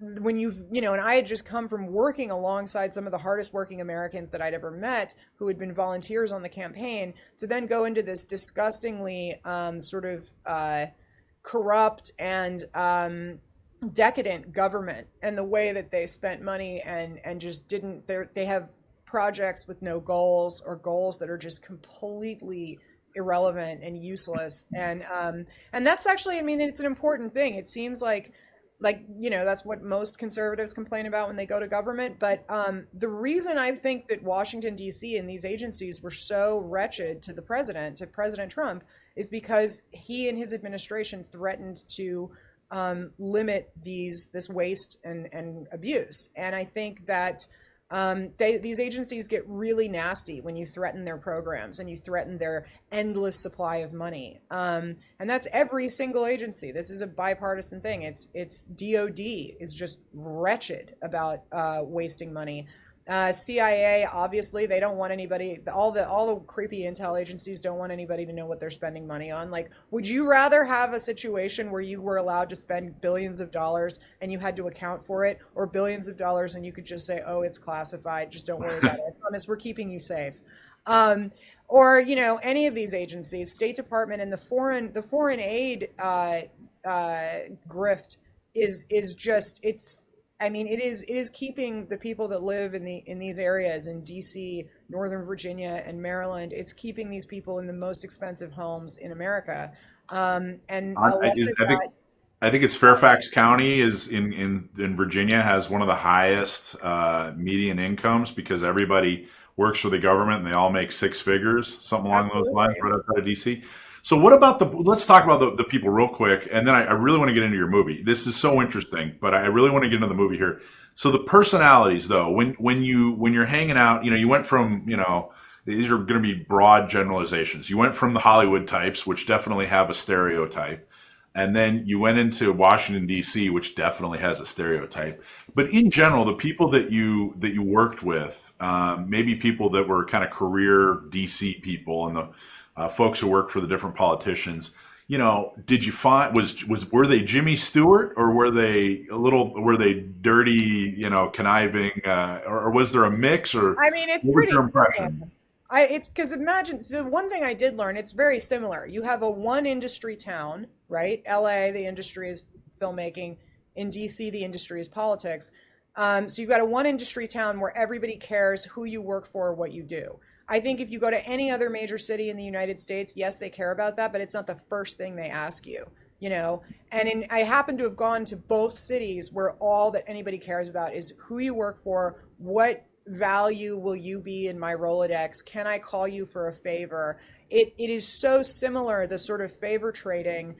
And I had just come from working alongside some of the hardest working Americans that I'd ever met, who had been volunteers on the campaign, to then go into this disgustingly sort of corrupt and decadent government, and the way that they spent money and just they have projects with no goals, or goals that are just completely irrelevant and useless. And that's actually, I mean, it's an important thing. It seems like that's what most conservatives complain about when they go to government. But the reason I think that Washington, D.C. and these agencies were so wretched to President Trump, is because he and his administration threatened to limit this waste and abuse. And I think that these agencies get really nasty when you threaten their programs and you threaten their endless supply of money. And that's every single agency. This is a bipartisan thing. It's DOD is just wretched about wasting money. CIA, obviously, they don't want anybody. All the creepy intel agencies don't want anybody to know what they're spending money on. Like, would you rather have a situation where you were allowed to spend billions of dollars and you had to account for it, or billions of dollars and you could just say, "Oh, it's classified. Just don't worry about it. I promise we're keeping you safe." Or any of these agencies, State Department, and the foreign aid grift is just it's. I mean, it is keeping the people that live in these areas in DC, Northern Virginia, and Maryland. It's keeping these people in the most expensive homes in America. And I think it's Fairfax County is in Virginia has one of the highest median incomes, because everybody works for the government and they all make six figures, something along those lines, right outside of DC. So what about let's talk about the people real quick, and then I really want to get into your movie. This is so interesting, but I really want to get into the movie here. So the personalities, though, when you're hanging out, you went from, these are going to be broad generalizations. You went from the Hollywood types, which definitely have a stereotype, and then you went into Washington D.C., which definitely has a stereotype. But in general, the people that you worked with, maybe people that were kind of career D.C. people, and the folks who work for the different politicians, did you find were they Jimmy Stewart, or were they dirty, conniving, or was there a mix, or I mean, it's what was pretty your similar. impression? It's because imagine the one thing I did learn, it's very similar. You have a one industry town, right? LA, the industry is filmmaking. In DC, the industry is politics. So you've got a one industry town where everybody cares who you work for, what you do. I think if you go to any other major city in the United States, yes, they care about that, but it's not the first thing they ask you, And I happen to have gone to both cities where all that anybody cares about is who you work for, what value will you be in my Rolodex, can I call you for a favor? It is so similar, the sort of favor trading,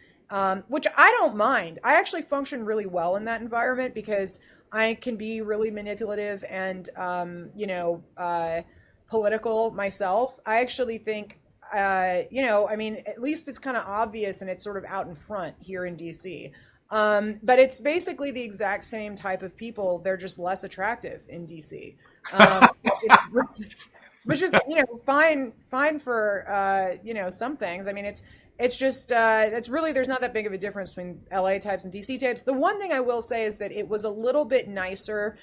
which I don't mind. I actually function really well in that environment because I can be really manipulative and, political myself. I actually think, I mean, at least it's kind of obvious and it's sort of out in front here in DC. But it's basically the exact same type of people. They're just less attractive in DC, which is, fine for, some things. I mean, it's just, it's really, there's not that big of a difference between LA types and DC types. The one thing I will say is that it was a little bit nicer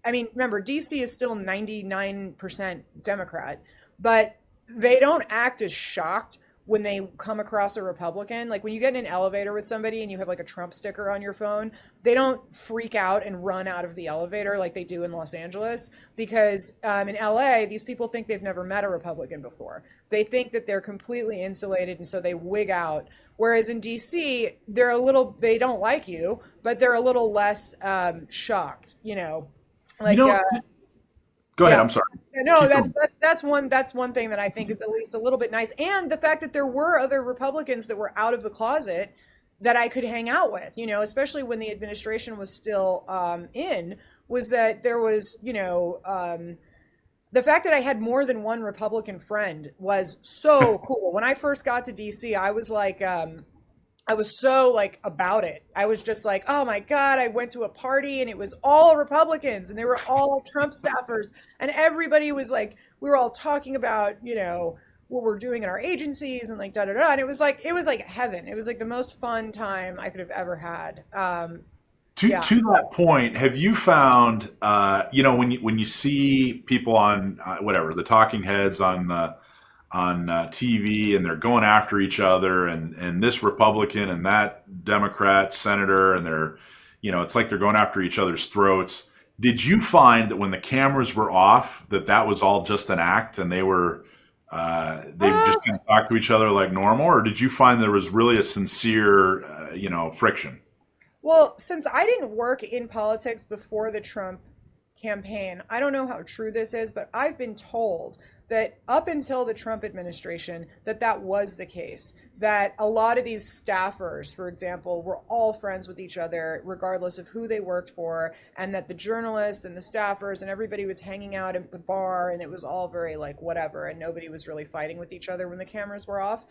remember, DC is still 99% Democrat, but they don't act as shocked when they come across a Republican. Like when you get in an elevator with somebody and you have like a Trump sticker on your phone, they don't freak out and run out of the elevator like they do in Los Angeles, because in LA, these people think they've never met a Republican before. They think that they're completely insulated, and so they wig out. Whereas in DC, they don't like you, but they're a little less shocked, Like, Go ahead. yeah. I'm sorry. No, that's one thing that I think is at least a little bit nice, and the fact that there were other Republicans that were out of the closet that I could hang out with, especially when the administration was still in, was that there was, the fact that I had more than one Republican friend was so cool. When I first got to DC, I was like, I was so like about it. I was just like, oh my God, I went to a party and it was all Republicans and they were all Trump staffers. And everybody was like, we were all talking about, what we're doing in our agencies and like da da da. And it was like heaven. It was like the most fun time I could have ever had. To that point, have you found, when you see people on whatever, the talking heads on TV, and they're going after each other, and this Republican and that Democrat senator, and they're, it's like they're going after each other's throats. Did you find that when the cameras were off, that was all just an act, and they just kind of talk to each other like normal, or did you find there was really a sincere, friction? Well, since I didn't work in politics before the Trump campaign, I don't know how true this is, but I've been told that up until the Trump administration, that was the case, that a lot of these staffers, for example, were all friends with each other, regardless of who they worked for, and that the journalists and the staffers and everybody was hanging out at the bar, and it was all very like whatever, and nobody was really fighting with each other when the cameras were off.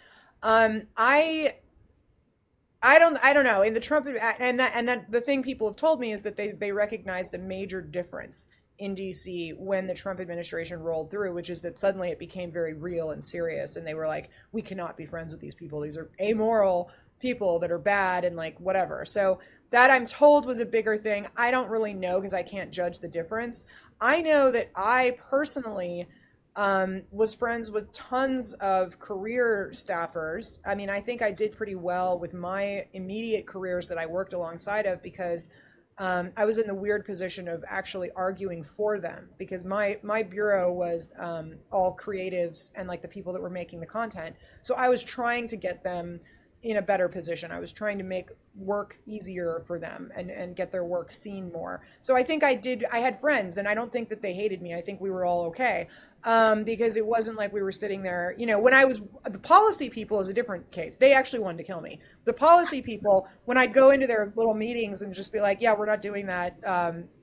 I don't know. In the Trump and that the thing people have told me is that they recognized a major difference in DC when the Trump administration rolled through, which is that suddenly it became very real and serious, and they were like, we cannot be friends with these people. These are amoral people that are bad and like whatever. So that, I'm told, was a bigger thing. I don't really know because I can't judge the difference. I know that I personally was friends with tons of career staffers. I mean, I think I did pretty well with my immediate careers that I worked alongside of, because I was in the weird position of actually arguing for them, because my bureau was all creatives and like the people that were making the content. So I was trying to get them in a better position. I was trying to make work easier for them and get their work seen more. So I think I had friends, and I don't think that they hated me. I think we were all okay. Because it wasn't like we were sitting there, when the policy people is a different case. They actually wanted to kill me. The policy people, when I'd go into their little meetings and just be like, yeah, we're not doing that.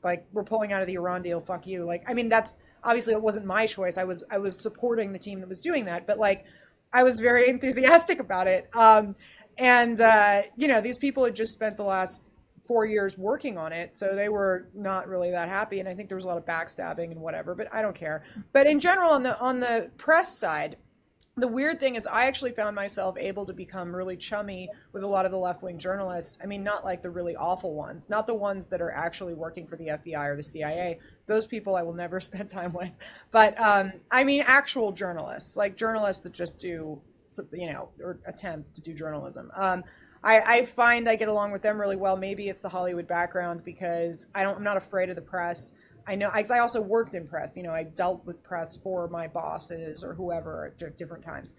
Like, we're pulling out of the Iran deal. Fuck you. Like, I mean, that's obviously, it wasn't my choice. I was supporting the team that was doing that, but like, I was very enthusiastic about it. These people had just spent the last 4 years working on it, so they were not really that happy. And I think there was a lot of backstabbing and whatever, but I don't care. But in general, on the press side, the weird thing is I actually found myself able to become really chummy with a lot of the left-wing journalists. I mean, not like the really awful ones, not the ones that are actually working for the FBI or the CIA. Those people I will never spend time with. But I mean, actual journalists, like journalists that just do, or attempt to do journalism. I find I get along with them really well. Maybe it's the Hollywood background because I'm not afraid of the press. I know, I also worked in press. I dealt with press for my bosses or whoever at different times.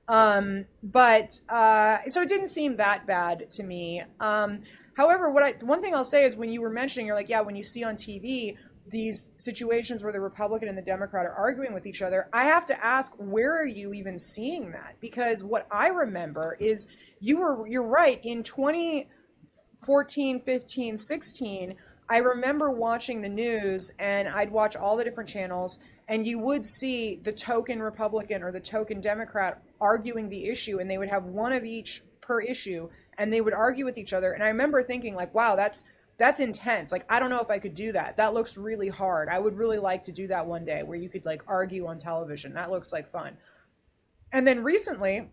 So it didn't seem that bad to me. However, one thing I'll say is when you were mentioning, you're like, yeah, when you see on TV these situations where the Republican and the Democrat are arguing with each other, I have to ask, where are you even seeing that? Because what I remember is you're right. In 2014, 15, 16, I remember watching the news, and I'd watch all the different channels, and you would see the token Republican or the token Democrat arguing the issue, and they would have one of each per issue, and they would argue with each other. And I remember thinking like, wow, that's intense. Like, I don't know if I could do that. That looks really hard. I would really like to do that one day where you could like argue on television. That looks like fun. And then recently,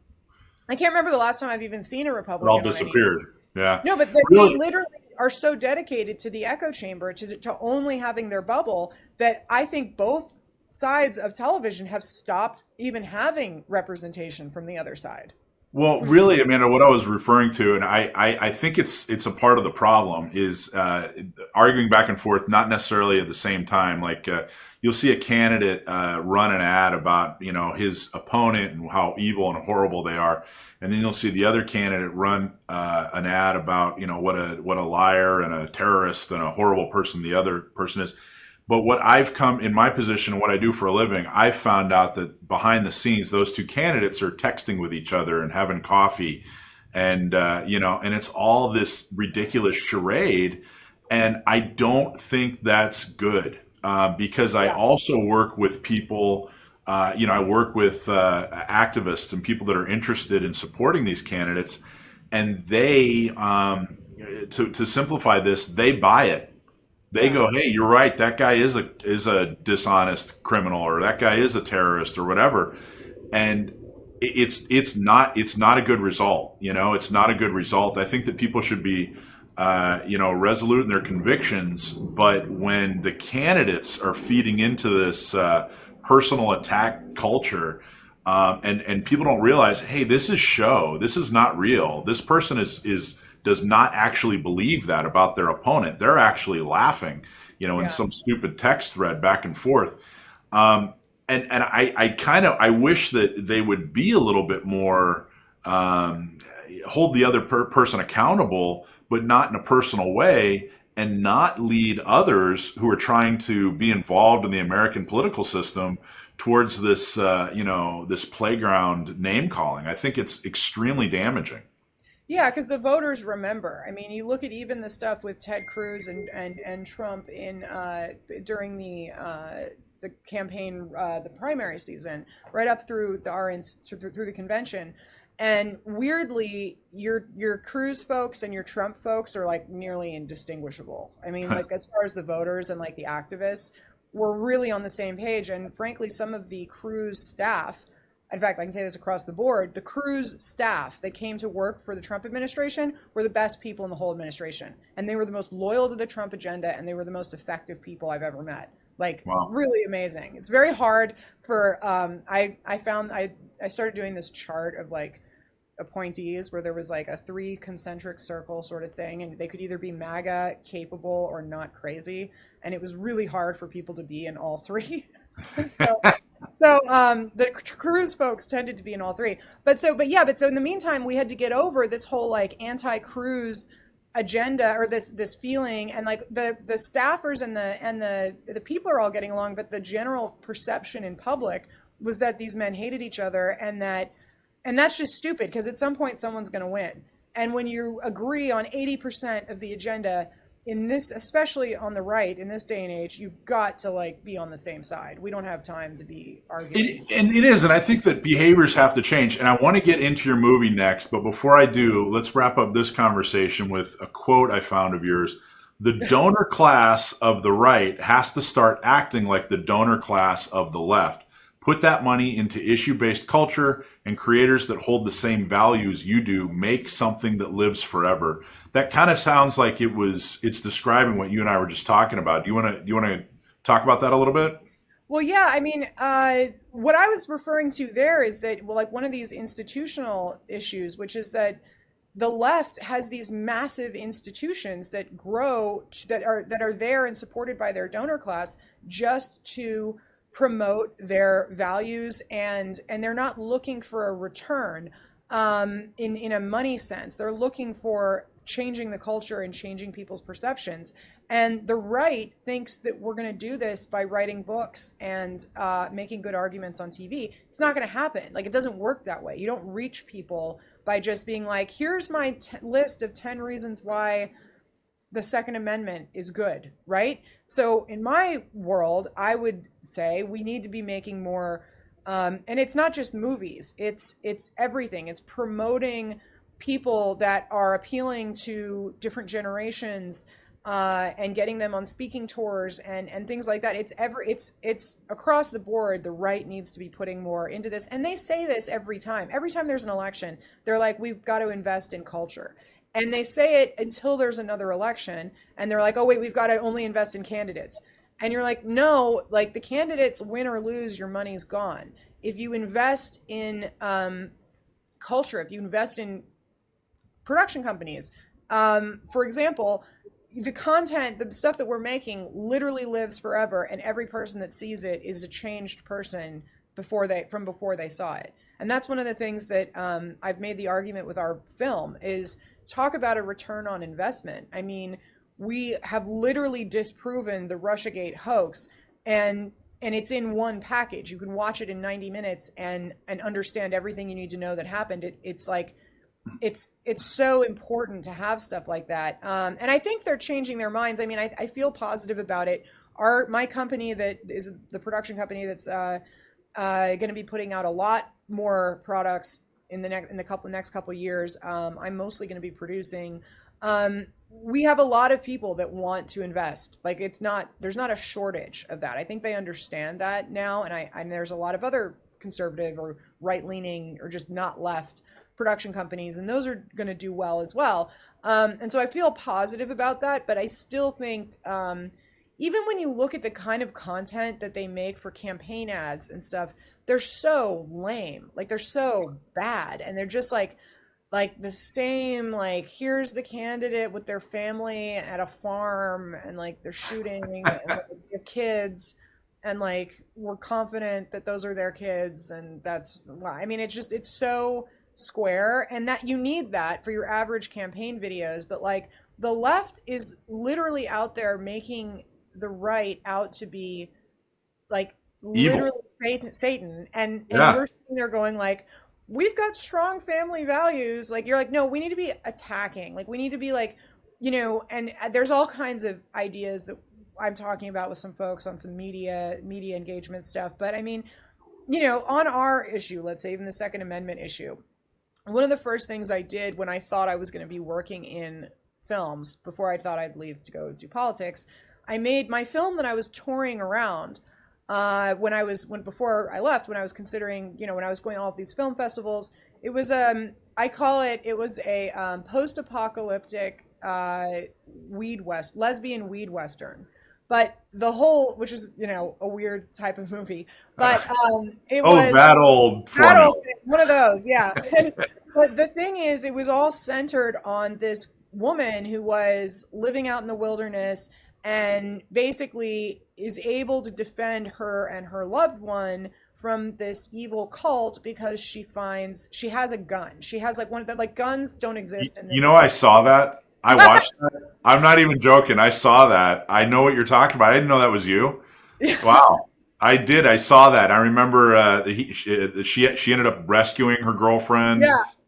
I can't remember the last time I've even seen a Republican. It all disappeared. Yeah. No, but they literally are so dedicated to the echo chamber, to only having their bubble, that I think both sides of television have stopped even having representation from the other side. Well, really, Amanda, what I was referring to, and I think it's a part of the problem, is arguing back and forth, not necessarily at the same time. Like you'll see a candidate run an ad about his opponent and how evil and horrible they are, and then you'll see the other candidate run an ad about what a liar and a terrorist and a horrible person the other person is. But what I've come in my position, what I do for a living, I've found out that behind the scenes, those two candidates are texting with each other and having coffee, and and it's all this ridiculous charade. And I don't think that's good because I also work with people. I work with activists and people that are interested in supporting these candidates, and they, to simplify this, they buy it. They go, hey, you're right. That guy is a dishonest criminal, or that guy is a terrorist, or whatever. And it's not a good result. It's not a good result. I think that people should be, resolute in their convictions. But when the candidates are feeding into this personal attack culture, and people don't realize, hey, this is show. This is not real. This person does not actually believe that about their opponent. They're actually laughing, in some stupid text thread back and forth. And I wish that they would be a little bit more, hold the other person accountable, but not in a personal way, and not lead others who are trying to be involved in the American political system towards this, this playground name calling. I think it's extremely damaging. Yeah, because the voters remember. I mean, you look at even the stuff with Ted Cruz and Trump during the campaign, the primary season, right up through through the convention, and weirdly, your Cruz folks and your Trump folks are like nearly indistinguishable. I mean, like as far as the voters and like the activists, we're really on the same page. And frankly, some of the Cruz staff. In fact, I can say this across the board, the Cruz staff that came to work for the Trump administration were the best people in the whole administration. And they were the most loyal to the Trump agenda, and they were the most effective people I've ever met. Like, wow. Really amazing. It's very hard for, I started doing this chart of like appointees where there was like a 3 concentric circle sort of thing, and they could either be MAGA, capable, or not crazy. And it was really hard for people to be in all 3. So So the cruise folks tended to be in all three. But so in the meantime, we had to get over this whole like anti-cruise agenda, or this feeling, and like the staffers and the people are all getting along, but the general perception in public was that these men hated each other, and that's just stupid, because at some point someone's going to win. And when you agree on 80% of the agenda in this, especially on the right in this day and age, you've got to like be on the same side. We don't have time to be arguing. It is, and I think that behaviors have to change. And I want to get into your movie next, but before I do, let's wrap up this conversation with a quote I found of yours. The donor class of the right has to start acting like the donor class of the left. Put that money into issue-based culture, and creators that hold the same values you do make something that lives forever. That kind of sounds like it's describing what you and I were just talking about. Do you want to talk about that a little bit? Well, yeah, I mean, what I was referring to there is that, well, like one of these institutional issues, which is that the left has these massive institutions that grow, that are there and supported by their donor class, just to promote their values, and they're not looking for a return in a money sense. They're looking for changing the culture and changing people's perceptions. And the right thinks that we're going to do this by writing books and making good arguments on TV. It's not going to happen. Like, it doesn't work that way. You don't reach people by just being like, here's my list of 10 reasons why the Second Amendment is good, right? So in my world, I would say we need to be making more, and it's not just movies, it's everything. It's promoting people that are appealing to different generations, and getting them on speaking tours and things like that. It's across the board. The right needs to be putting more into this. And they say this every time. Every time there's an election, they're like, we've got to invest in culture. And they say it until there's another election, and they're like, oh wait, we've got to only invest in candidates. And you're like, no, like the candidates, win or lose, your money's gone. If you invest in culture, if you invest in production companies, for example, the content, the stuff that we're making literally lives forever, and every person that sees it is a changed person before they saw it. And that's one of the things that I've made the argument with our film is, talk about a return on investment. I mean, we have literally disproven the Russiagate hoax, and it's in one package. You can watch it in 90 minutes and understand everything you need to know that happened. It's like, it's so important to have stuff like that. And I think they're changing their minds. I mean, I feel positive about it. My company, that is the production company that's going to be putting out a lot more products in the next couple years. I'm mostly going to be producing. We have a lot of people that want to invest. Like, there's not a shortage of that. I think they understand that now, and there's a lot of other conservative or right-leaning or just not left production companies, and those are going to do well as well. And so I feel positive about that, but I still think even when you look at the kind of content that they make for campaign ads and stuff, they're so lame. Like, they're so bad, and they're just like the same, like, here's the candidate with their family at a farm, and like they're shooting and like, they have kids, and like we're confident that those are their kids, and that's why. I mean, it's so square, and that you need that for your average campaign videos, but like the left is literally out there making the right out to be like literally Satan, and we're sitting there going like, we've got strong family values. Like, you're like, no, we need to be attacking. Like, we need to be like, and there's all kinds of ideas that I'm talking about with some folks on some media engagement stuff. But I mean, on our issue, let's say even the Second Amendment issue, one of the first things I did when I thought I was going to be working in films, before I thought I'd leave to go do politics, I made my film that I was touring around before I left, when I was considering, when I was going to all of these film festivals. It was it was a post-apocalyptic lesbian weed western. But the whole, which is, a weird type of movie, but it was that old one of those, yeah. But the thing is, it was all centered on this woman who was living out in the wilderness and basically is able to defend her and her loved one from this evil cult because she has a gun. She has like one of the, like, guns don't exist in this. You know, I saw that. I watched that. I'm not even joking. I saw that. I know what you're talking about. I didn't know that was you. Wow. I did. I saw that. I remember she ended up rescuing her girlfriend.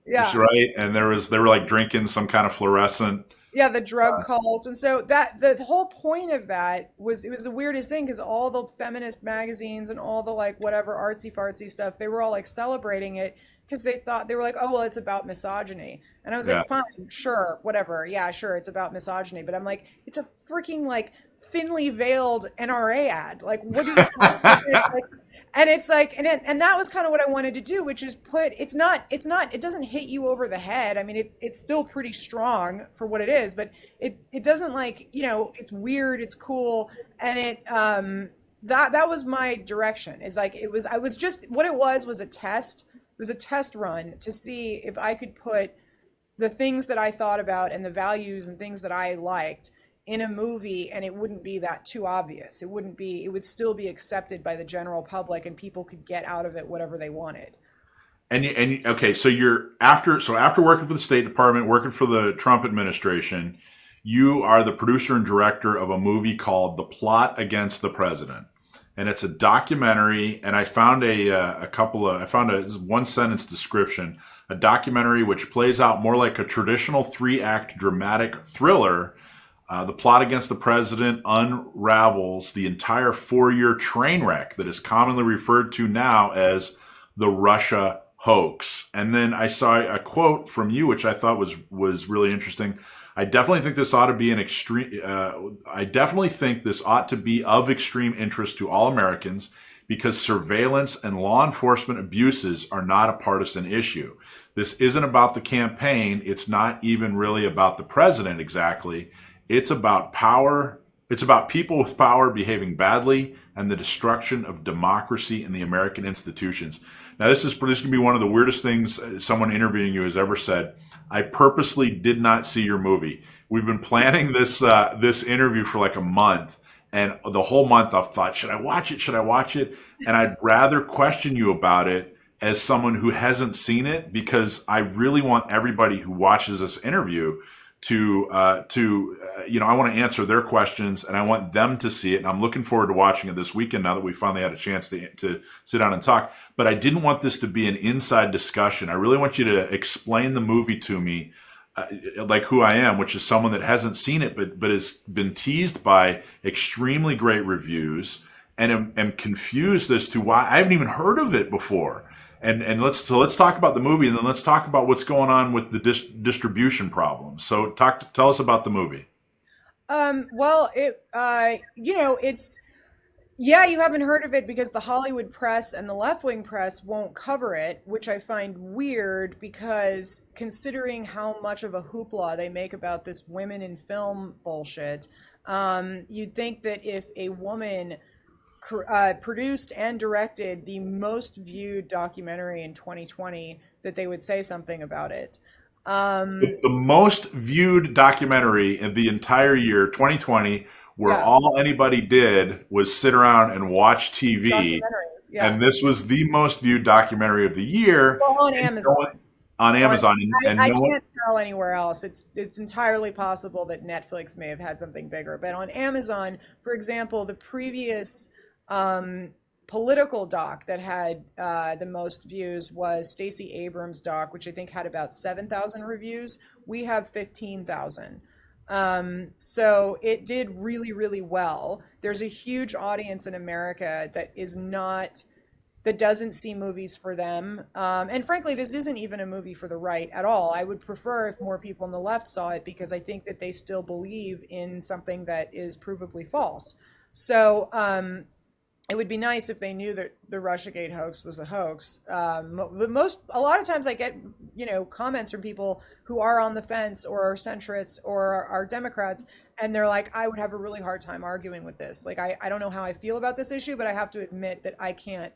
Yeah. Right. And they were like drinking some kind of fluorescent. Yeah, the drug cult. And so that the whole point of that was, it was the weirdest thing, because all the feminist magazines and all the like whatever artsy fartsy stuff, they were all like celebrating it because they thought, they were like, oh, well, it's about misogyny. And I was like, fine, sure, whatever. Yeah, sure, it's about misogyny. But I'm like, it's a freaking like thinly veiled NRA ad. Like, what do you like, and it's like, and that was kind of what I wanted to do, which is it doesn't hit you over the head. I mean, it's still pretty strong for what it is, but it doesn't, like, you know, it's weird, it's cool. And that was my direction, is like, I was just, what it was a test. It was a test run to see if I could put the things that I thought about and the values and things that I liked in a movie, and it wouldn't be that too obvious. It would still be accepted by the general public, and people could get out of it whatever they wanted. And okay, so after working for the State Department, working for the Trump administration, you are the producer and director of a movie called The Plot Against the President. And it's a documentary, and I found a one sentence description, a documentary which plays out more like a traditional 3-act dramatic thriller. The Plot Against the President unravels the entire 4-year train wreck that is commonly referred to now as the Russia hoax. And then I saw a quote from you, which I thought was really interesting. I definitely think this ought to be of extreme interest to all Americans, because surveillance and law enforcement abuses are not a partisan issue. This isn't about the campaign. It's not even really about the president exactly. It's about power. It's about people with power behaving badly and the destruction of democracy and the American institutions. Now, this is going to be one of the weirdest things someone interviewing you has ever said. I purposely did not see your movie. We've been planning this interview for like a month, and the whole month I've thought, should I watch it? Should I watch it? And I'd rather question you about it as someone who hasn't seen it, because I really want everybody who watches this interview to I want to answer their questions, and I want them to see it. And I'm looking forward to watching it this weekend now that we finally had a chance to sit down and talk. But I didn't want this to be an inside discussion. I really want you to explain the movie to me, like who I am, which is someone that hasn't seen it, but has been teased by extremely great reviews, and am confused as to why I haven't even heard of it before. And let's talk about the movie, and then let's talk about what's going on with the distribution problems. So tell us about the movie. Well, it's, you haven't heard of it because the Hollywood press and the left-wing press won't cover it, which I find weird, because considering how much of a hoopla they make about this women in film bullshit, you'd think that if a woman produced and directed the most viewed documentary in 2020, that they would say something about it. The most viewed documentary in the entire year 2020, where all anybody did was sit around and watch TV, and this was the most viewed documentary of the year. Well, on Amazon. On Amazon, I can't tell anywhere else. It's entirely possible that Netflix may have had something bigger, but on Amazon, for example, the previous political doc that had the most views was Stacey Abrams' doc, which I think had about 7,000 reviews. We have 15,000. So it did really, really well. There's a huge audience in America that doesn't see movies for them. And frankly, this isn't even a movie for the right at all. I would prefer if more people on the left saw it, because I think that they still believe in something that is provably false. So, it would be nice if they knew that the Russiagate hoax was a hoax. A lot of times I get, comments from people who are on the fence or are centrists or are Democrats, and they're like, I would have a really hard time arguing with this. Like, I don't know how I feel about this issue, but I have to admit that I can't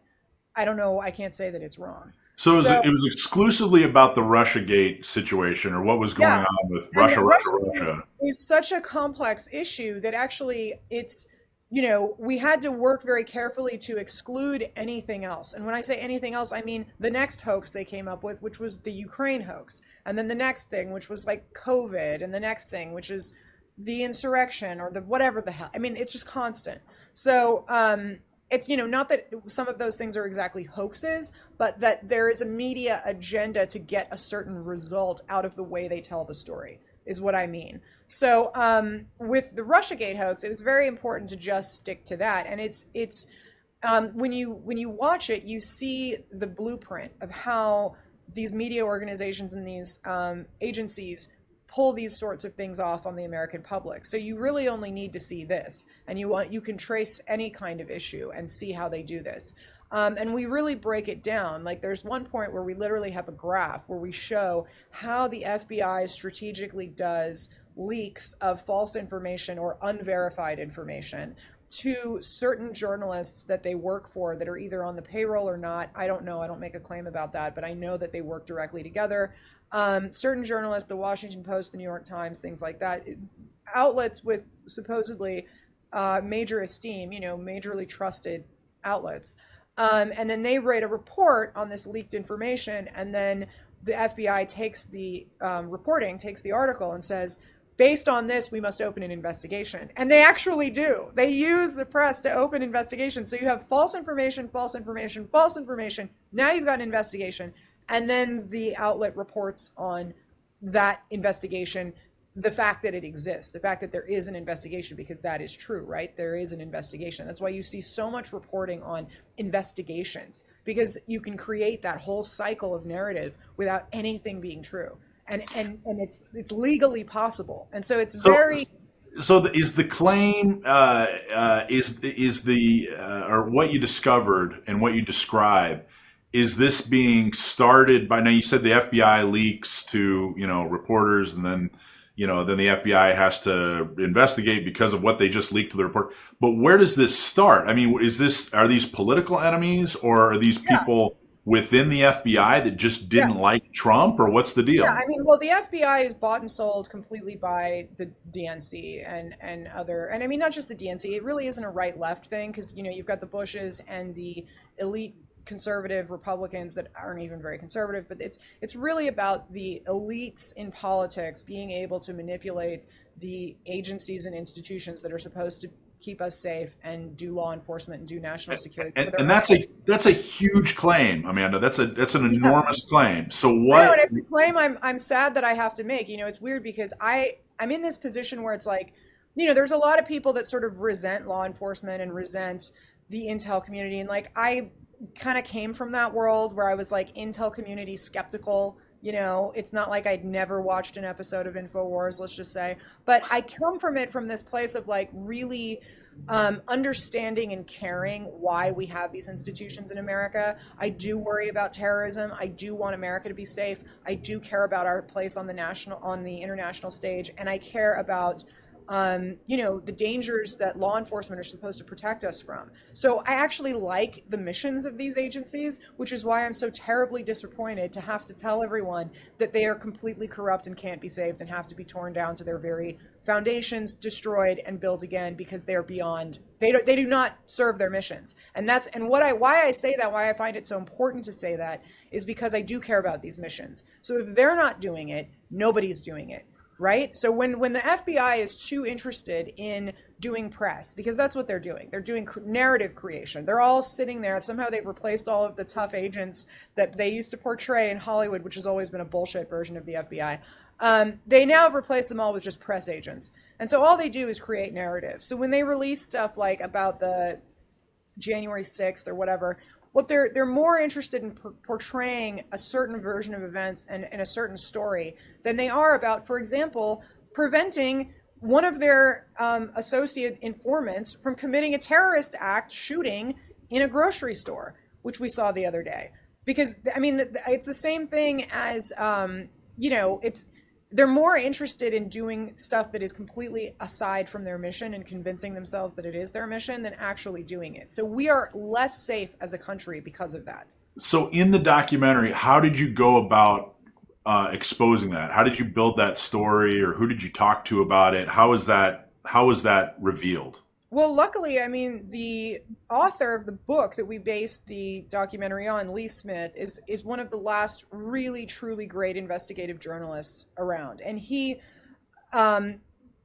say that it's wrong. So it was exclusively about the Russiagate situation, or what was going on with Russia. It's such a complex issue that actually we had to work very carefully to exclude anything else. And when I say anything else, I mean the next hoax they came up with, which was the Ukraine hoax. And then the next thing, which was like COVID. And the next thing, which is the insurrection or the whatever the hell. I mean, it's just constant. So it's, not that some of those things are exactly hoaxes, but that there is a media agenda to get a certain result out of the way they tell the story, is what I mean. So with the Russiagate hoax, it was very important to just stick to that. And it's when you watch it, you see the blueprint of how these media organizations and these agencies pull these sorts of things off on the American public. So you really only need to see this, and you can trace any kind of issue and see how they do this. And we really break it down. Like there's one point where we literally have a graph where we show how the FBI strategically does leaks of false information or unverified information to certain journalists that they work for that are either on the payroll or not. I don't know. I don't make a claim about that, but I know that they work directly together. Certain journalists, the Washington Post, the New York Times, things like that, outlets with supposedly major esteem, majorly trusted outlets. And then they write a report on this leaked information, and then the FBI takes the takes the article and says, based on this, we must open an investigation. And they actually do. They use the press to open investigations. So you have false information, false information, false information. Now you've got an investigation. And then the outlet reports on that investigation, the fact that it exists, the fact that there is an investigation, because that is true, right? There is an investigation. That's why you see so much reporting on investigations, because you can create that whole cycle of narrative without anything being true. And it's legally possible. And so it's very... So is the claim, is the, or what you discovered and what you describe, is this being started by, now you said the FBI leaks to, reporters, and then, then the FBI has to investigate because of what they just leaked to the report. But where does this start? I mean, are these political enemies, or are these people within the FBI that just didn't like Trump, or what's the deal? Yeah, I mean, well, the FBI is bought and sold completely by the DNC and other, and I mean, not just the DNC, it really isn't a right-left thing, because, you've got the Bushes and the elite conservative Republicans that aren't even very conservative, but it's really about the elites in politics being able to manipulate the agencies and institutions that are supposed to keep us safe and do law enforcement and do national security. And that's a huge claim, Amanda. That's an enormous claim. So what? I know, and it's a claim I'm sad that I have to make. It's weird because I'm in this position where it's like, there's a lot of people that sort of resent law enforcement and resent the intel community, and like I kind of came from that world where I was like intel community skeptical. It's not like I'd never watched an episode of InfoWars, let's just say, but I come from it from this place of like really understanding and caring why we have these institutions in America. I do worry about terrorism. I do want America to be safe. I do care about our place on the international stage, and I care about the dangers that law enforcement are supposed to protect us from. So I actually like the missions of these agencies, which is why I'm so terribly disappointed to have to tell everyone that they are completely corrupt and can't be saved and have to be torn down to their very foundations, destroyed and built again, because they are beyond, they do not serve their missions. And why I say that, why I find it so important to say that, is because I do care about these missions. So if they're not doing it, nobody's doing it. Right? So when the FBI is too interested in doing press, because that's what they're doing narrative creation. They're all sitting there. Somehow they've replaced all of the tough agents that they used to portray in Hollywood, which has always been a bullshit version of the FBI. They now have replaced them all with just press agents. And so all they do is create narrative. So when they release stuff like about the January 6th or whatever, what they're more interested in portraying a certain version of events and a certain story than they are about, for example, preventing one of their associate informants from committing a terrorist act shooting in a grocery store, which we saw the other day. Because, I mean, it's the same thing as, they're more interested in doing stuff that is completely aside from their mission and convincing themselves that it is their mission than actually doing it. So we are less safe as a country because of that. So in the documentary, how did you go about exposing that? How did you build that story, or who did you talk to about it? How was that revealed? Well, luckily, I mean, the author of the book that we based the documentary on, Lee Smith, is one of the last really truly great investigative journalists around, and he um,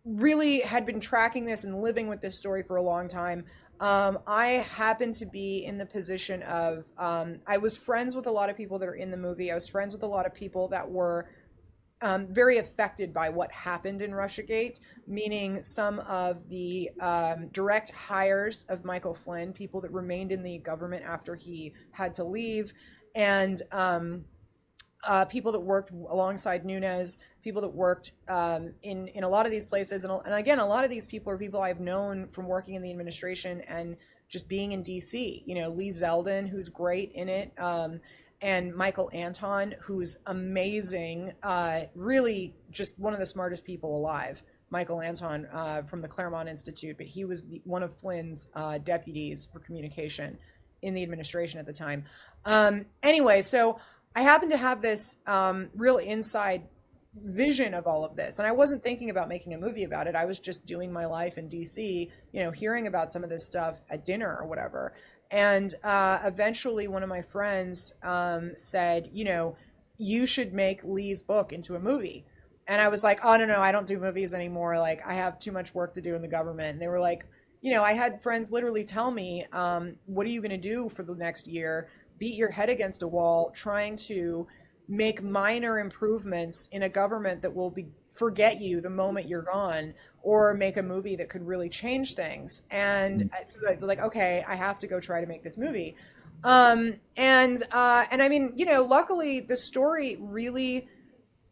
really had been tracking this and living with this story for a long time. I happened to be in the position of I was friends with a lot of people that are in the movie. I was friends with a lot of people that were very affected by what happened in Russiagate, meaning some of the direct hires of Michael Flynn, people that remained in the government after he had to leave, and people that worked alongside Nunes, people that worked in a lot of these places, and again, a lot of these people are people I've known from working in the administration and just being in DC. You know, Lee Zeldin, who's great in it. And Michael Anton, who's amazing, really just one of the smartest people alive. Michael Anton from the Claremont Institute, but he was one of Flynn's deputies for communication in the administration at the time. Anyway, so I happened to have this real inside vision of all of this, and I wasn't thinking about making a movie about it. I was just doing my life in DC, you know, hearing about some of this stuff at dinner or whatever. And eventually one of my friends said, you know, you should make Lee's book into a movie. And I was like, oh, no, I don't do movies anymore. Like, I have too much work to do in the government. And they were like, you know, I had friends literally tell me, what are you going to do for the next year? Beat your head against a wall trying to make minor improvements in a government that will forget you the moment you're gone, or make a movie that could really change things. And so I was like, okay, I have to go try to make this movie. And I mean, you know, luckily the story really,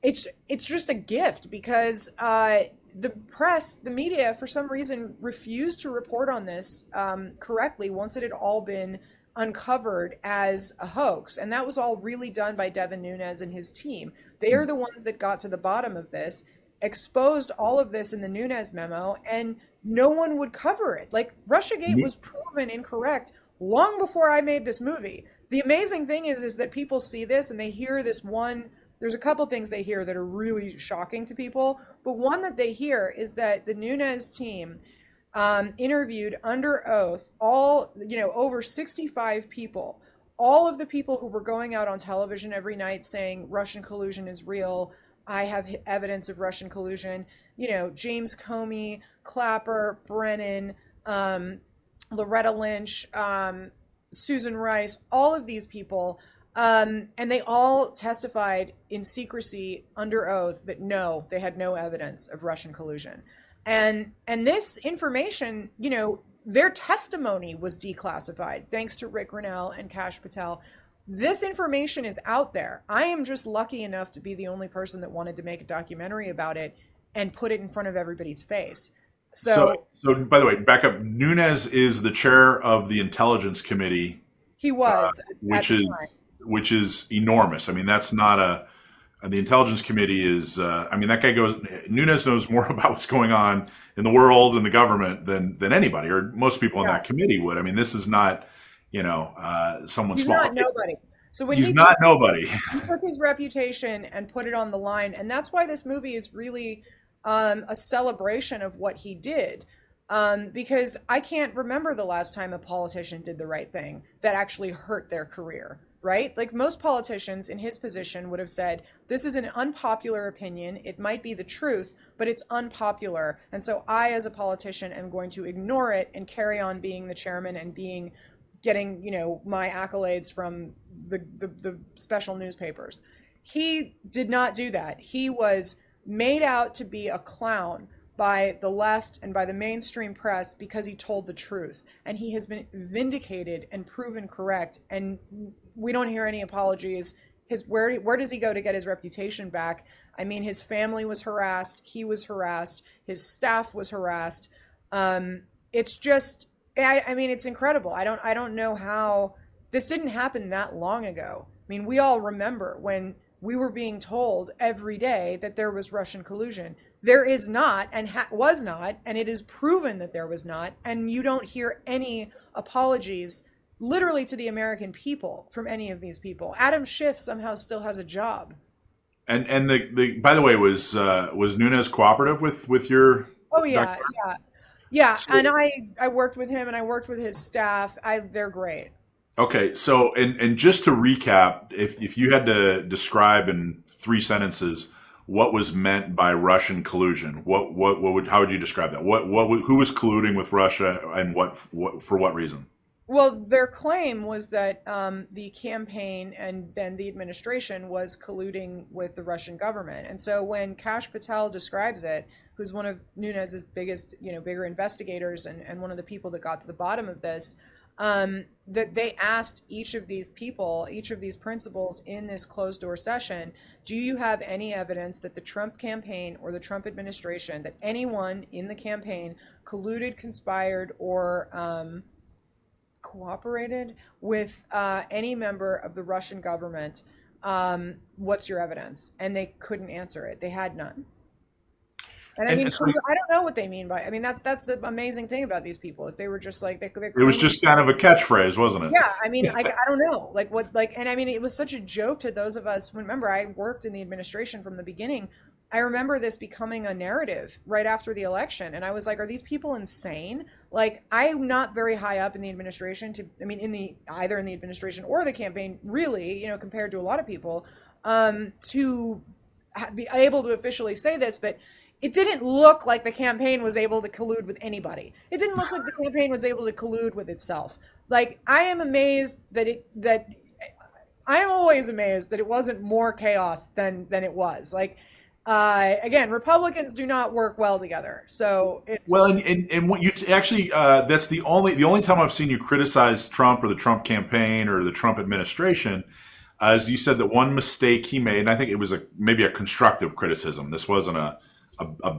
it's just a gift, because the press, the media, for some reason refused to report on this correctly once it had all been uncovered as a hoax. And that was all really done by Devin Nunes and his team. They are the ones that got to the bottom of this, exposed all of this in the Nunes memo, and no one would cover it. Like, Russiagate was proven incorrect long before I made this movie. The amazing thing is that people see this and they hear this one. There's a couple things they hear that are really shocking to people, but one that they hear is that the Nunes team interviewed under oath all, you know, over 65 people, all of the people who were going out on television every night saying Russian collusion is real. I have evidence of Russian collusion. You know, James Comey, Clapper, Brennan, Loretta Lynch, Susan Rice, all of these people. And they all testified in secrecy under oath that no, they had no evidence of Russian collusion. And this information, you know, their testimony was declassified thanks to Rick Grinnell and Kash Patel. This information is out there. I am just lucky enough to be the only person that wanted to make a documentary about it and put it in front of everybody's face. So by the way, back up. Nunes is the chair of the Intelligence Committee. He was, which is enormous. I mean, that's not the Intelligence Committee is, I mean, that guy Nunes knows more about what's going on in the world and the government than anybody, or most people in that committee would. I mean, this is not, you know, someone He's small. Not nobody. So when He's he not nobody. He took his reputation and put it on the line. And that's why this movie is really a celebration of what he did. Because I can't remember the last time a politician did the right thing that actually hurt their career. Right? Like, most politicians in his position would have said, this is an unpopular opinion. It might be the truth, but it's unpopular. And so I, as a politician, am going to ignore it and carry on being the chairman and getting, you know, my accolades from the special newspapers. He did not do that. He was made out to be a clown by the left and by the mainstream press because he told the truth. And he has been vindicated and proven correct. And we don't hear any apologies. Where does he go to get his reputation back? I mean, his family was harassed. He was harassed. His staff was harassed. It's just, I mean, it's incredible. I don't know how this didn't happen that long ago. I mean, we all remember when we were being told every day that there was Russian collusion. There is not, and was not, and it is proven that there was not. And you don't hear any apologies, literally, to the American people from any of these people. Adam Schiff somehow still has a job. And the by the way, was Nunes cooperative with your? Oh yeah, yeah. Yeah, So, and I worked with him and I worked with his staff. They're great. okay, so and just to recap, if you had to describe in 3 sentences what was meant by Russian collusion, what would how would you describe that? Who was colluding with Russia and what for what reason? Well, their claim was that the campaign and then the administration was colluding with the Russian government. And so when Kash Patel describes it, who's one of Nunes's biggest, bigger investigators and one of the people that got to the bottom of this, that they asked each of these people, each of these principals in this closed door session, do you have any evidence that the Trump campaign or the Trump administration, that anyone in the campaign colluded, conspired, or cooperated with any member of the Russian government? What's your evidence? And they couldn't answer it. They had none. And I mean, So I don't know what they mean by. I mean, that's the amazing thing about these people is they were just like they're it was just kind of a catchphrase, wasn't it? yeah. I mean, I don't know, like what, like, and I mean, it was such a joke to those of us. Remember, I worked in the administration from the beginning. I remember this becoming a narrative right after the election, and I was like, "Are these people insane?" Like, I'm not very high up in the administration. Either in the administration or the campaign, really, compared to a lot of people, to be able to officially say this, but it didn't look like the campaign was able to collude with anybody. It didn't look like the campaign was able to collude with itself. Like, I am amazed that I am always amazed that it wasn't more chaos than it was. Like, again, Republicans do not work well together. So it's Well, and what you actually that's the only time I've seen you criticize Trump or the Trump campaign or the Trump administration, as you said that one mistake he made, and I think it was maybe a constructive criticism. This wasn't a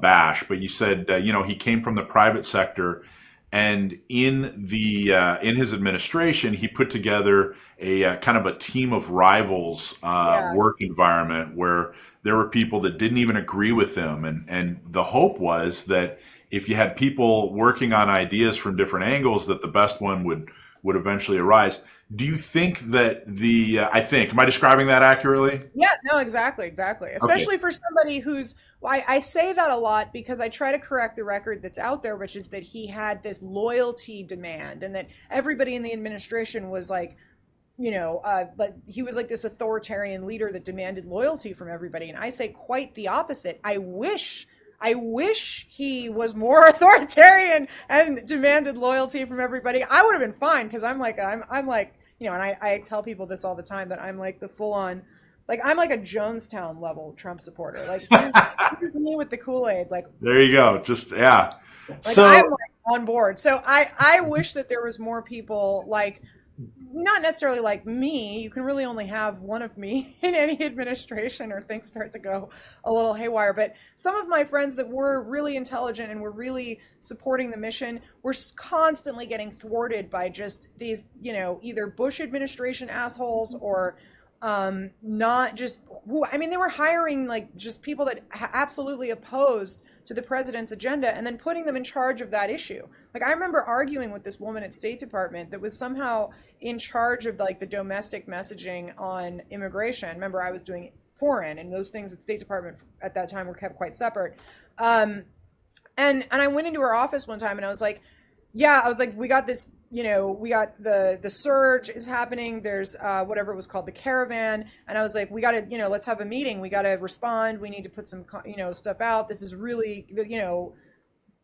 bash, but you said he came from the private sector, and in his administration he put together a kind of a team of rivals yeah. work environment where there were people that didn't even agree with him, and the hope was that if you had people working on ideas from different angles, that the best one would eventually arise. Do you think that am I describing that accurately? Yeah, no, exactly. Okay. Especially for somebody who's, well, I say that a lot because I try to correct the record that's out there, which is that he had this loyalty demand and that everybody in the administration was like, but he was like this authoritarian leader that demanded loyalty from everybody. And I say quite the opposite. I wish he was more authoritarian and demanded loyalty from everybody. I would have been fine because I'm like, and I tell people this all the time that I'm like the full on, like I'm like a Jonestown level Trump supporter. Like here's me with the Kool-Aid. Like There you go. Just yeah. like So I'm like on board. So I wish that there was more people like, not necessarily like me. You can really only have one of me in any administration or things start to go a little haywire. But some of my friends that were really intelligent and were really supporting the mission were constantly getting thwarted by just these, either Bush administration assholes or not just who, I mean, they were hiring like just people that absolutely opposed to the president's agenda and then putting them in charge of that issue. Like I remember arguing with this woman at State Department that was somehow in charge of like the domestic messaging on immigration. Remember, I was doing foreign, and those things at State Department at that time were kept quite separate. And I went into her office one time and I was like, we got this, we got the surge is happening. There's whatever it was called, the caravan. And I was like, we got to, let's have a meeting. We got to respond. We need to put some, stuff out. This is really,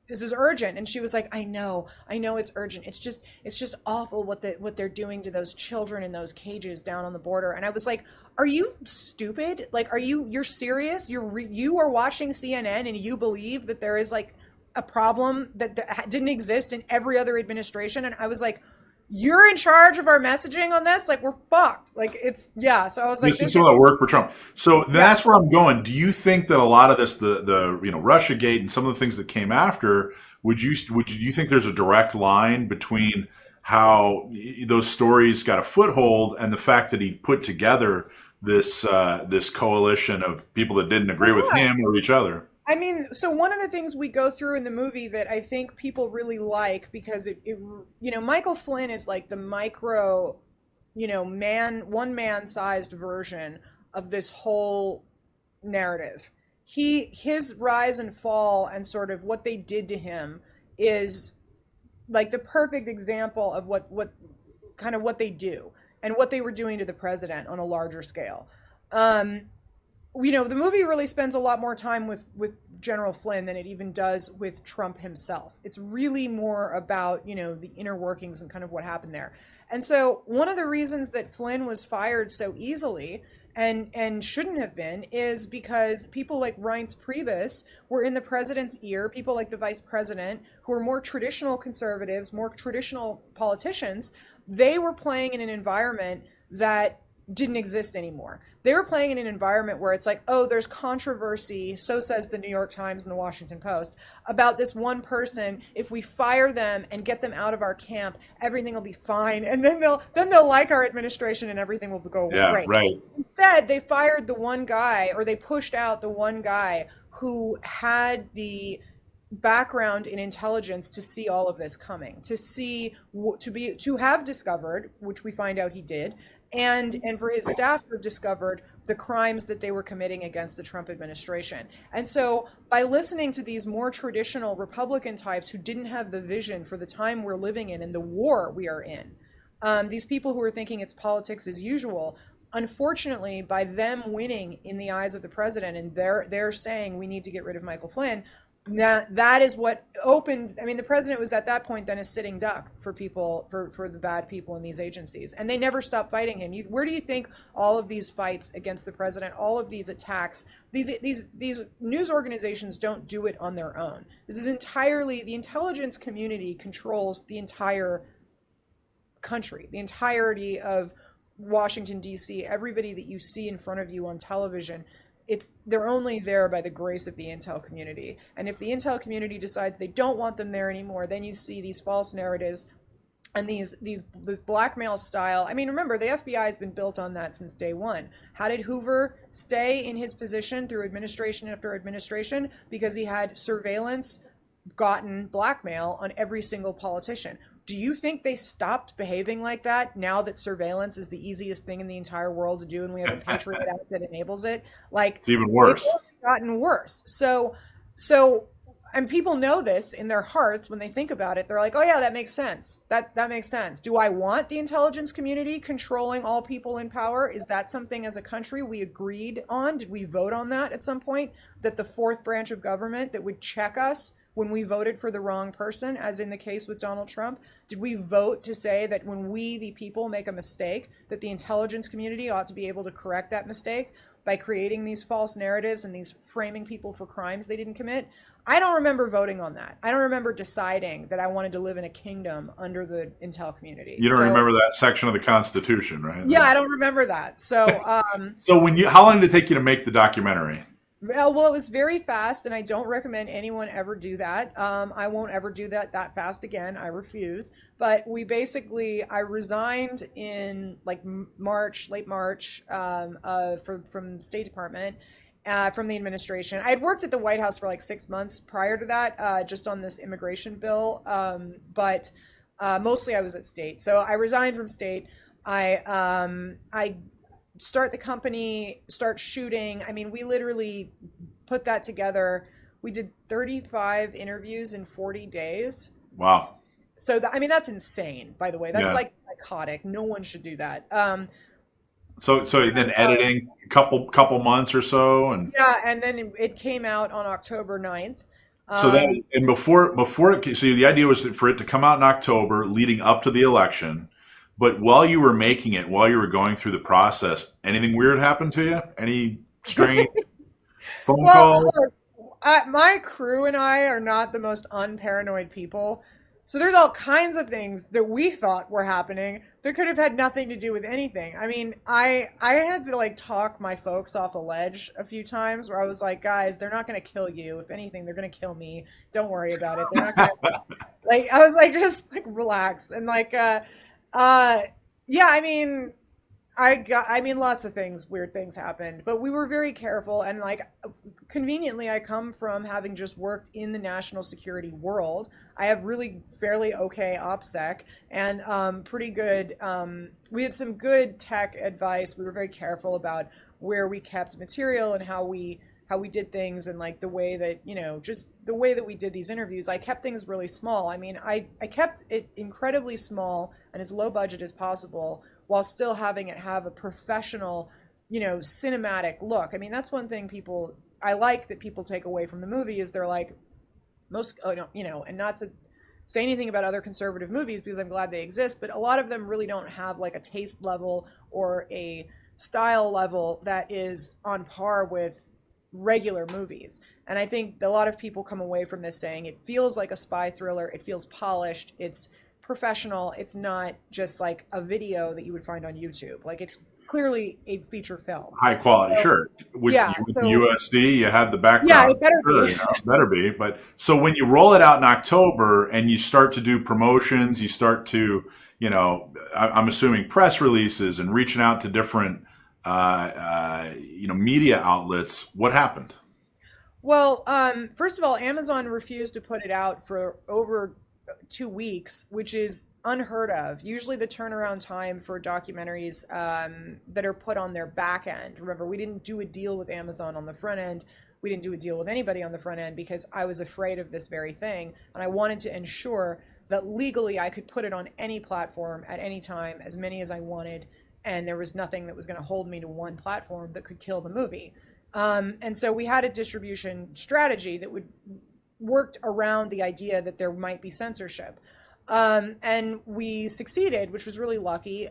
this is urgent. And she was like, I know it's urgent. It's just awful what they're doing to those children in those cages down on the border. And I was like, are you stupid? Like, you're serious? You are watching CNN and you believe that there is like a problem that didn't exist in every other administration? And I was like, you're in charge of our messaging on this? Like, we're fucked. Like, it's, yeah. So I was like, this is some of that work for Trump. So that's where I'm going. Do you think that a lot of this, the Russiagate and some of the things that came after, would you think there's a direct line between how those stories got a foothold and the fact that he put together this coalition of people that didn't agree with him or each other? I mean, so one of the things we go through in the movie that I think people really like, because it Michael Flynn is like the micro, one man sized version of this whole narrative. His rise and fall and sort of what they did to him is like the perfect example of what they do and what they were doing to the president on a larger scale. The movie really spends a lot more time with General Flynn than it even does with Trump himself. It's really more about, the inner workings and kind of what happened there. And so one of the reasons that Flynn was fired so easily and shouldn't have been is because people like Reince Priebus were in the president's ear, people like the vice president, who are more traditional conservatives, more traditional politicians. They were playing in an environment that didn't exist anymore. They were playing in an environment where it's like, oh, there's controversy, so says the New York Times and the Washington Post, about this one person. If we fire them and get them out of our camp, everything will be fine. And then they'll like our administration and everything will go great. Right. Instead, they fired the one guy, or they pushed out the one guy who had the background in intelligence to see all of this coming, to have discovered, which we find out he did, and for his staff to have discovered the crimes that they were committing against the Trump administration. And so by listening to these more traditional Republican types who didn't have the vision for the time we're living in and the war we are in, these people who are thinking it's politics as usual, unfortunately, by them winning in the eyes of the president and they're saying we need to get rid of Michael Flynn, that is what opened. I mean, the president was at that point then a sitting duck for people, for the bad people in these agencies, and they never stopped fighting him. Where do you think all of these fights against the president, all of these attacks, these news organizations don't do it on their own? This is entirely, the intelligence community controls the entire country, the entirety of Washington, D.C., everybody that you see in front of you on television. They're only there by the grace of the intel community. And if the intel community decides they don't want them there anymore, then you see these false narratives and this blackmail style. I mean, remember, the FBI has been built on that since day one. How did Hoover stay in his position through administration after administration? Because he had surveillance, gotten blackmail on every single politician. Do you think they stopped behaving like that now that surveillance is the easiest thing in the entire world to do and we have a Patriot Act that enables it? Like, it's even worse. It's gotten worse. So, and people know this in their hearts when they think about it. They're like, oh yeah, that makes sense. That makes sense. Do I want the intelligence community controlling all people in power? Is that something as a country we agreed on? Did we vote on that at some point? That the fourth branch of government that would check us when we voted for the wrong person, as in the case with Donald Trump? Did we vote to say that when we, the people, make a mistake, that the intelligence community ought to be able to correct that mistake by creating these false narratives and these framing people for crimes they didn't commit? I don't remember voting on that. I don't remember deciding that I wanted to live in a kingdom under the intel community. You don't remember that section of the Constitution, right? Yeah, I don't remember that. So, so how long did it take you to make the documentary? Well, it was very fast, and I don't recommend anyone ever do that. I won't ever do that fast again. I refuse. But I resigned in like late March, from State Department, from the administration. I had worked at the White House for like 6 months prior to that, just on this immigration bill. But mostly I was at State. So I resigned from State. I start the company, start shooting. I mean, we literally put that together. We did 35 interviews in 40 days. Wow. So, that's insane, by the way. That's like psychotic. No one should do that. So then editing a couple months or so. And then it came out on October 9th. So the idea was for it to come out in October leading up to the election. But while you were making it, while you were going through the process, anything weird happened to you? Any strange phone calls? My crew and I are not the most unparanoid people. So there's all kinds of things that we thought were happening that could have had nothing to do with anything. I mean, I had to like talk my folks off a ledge a few times where I was like, guys, they're not going to kill you. If anything, they're going to kill me. Don't worry about it. They're not going to like, I was like, just like relax. And like, lots of weird things happened, but we were very careful. And like, conveniently, I come from having just worked in the national security world. I have really fairly okay OPSEC and pretty good. We had some good tech advice. We were very careful about where we kept material and how we how we did things and like the way that, just the way that we did these interviews, I kept things really small. I mean, I kept it incredibly small and as low budget as possible while still having it have a professional, cinematic look. I mean, that's one thing I like that people take away from the movie is they're like, and not to say anything about other conservative movies because I'm glad they exist, but a lot of them really don't have like a taste level or a style level that is on par with regular movies. And I think a lot of people come away from this saying it feels like a spy thriller, it feels polished, it's professional, it's not just like a video that you would find on YouTube. Like it's clearly a feature film. High quality, so, sure. With USD, you have the background. Yeah, it better sure, be. It better be. But so when you roll it out in October and you start to do promotions, you start to, I'm assuming press releases and reaching out to different, media outlets. What happened? Well, first of all, Amazon refused to put it out for over 2 weeks, which is unheard of. Usually the turnaround time for documentaries that are put on their back end. Remember, we didn't do a deal with Amazon on the front end. We didn't do a deal with anybody on the front end because I was afraid of this very thing. And I wanted to ensure that legally I could put it on any platform at any time, as many as I wanted. And there was nothing that was going to hold me to one platform that could kill the movie. And so we had a distribution strategy that worked around the idea that there might be censorship. And we succeeded, which was really lucky.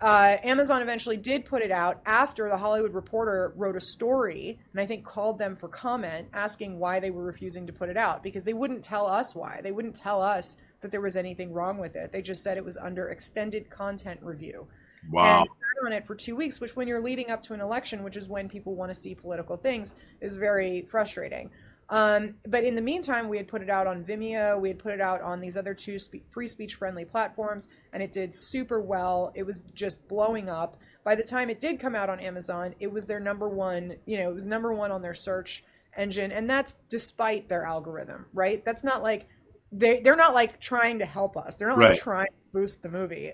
Amazon eventually did put it out after the Hollywood Reporter wrote a story, and I think called them for comment, asking why they were refusing to put it out, because they wouldn't tell us why. They wouldn't tell us that there was anything wrong with it. They just said it was under extended content review. Wow. And sat on it for 2 weeks, which when you're leading up to an election, which is when people want to see political things, is very frustrating. But in the meantime, we had put it out on Vimeo. We had put it out on these other two free speech friendly platforms, and it did super well. It was just blowing up. By the time it did come out on Amazon, it was their number one, it was number one on their search engine. And that's despite their algorithm, right? That's not like, they're not like trying to help us. They're not like trying to boost the movie.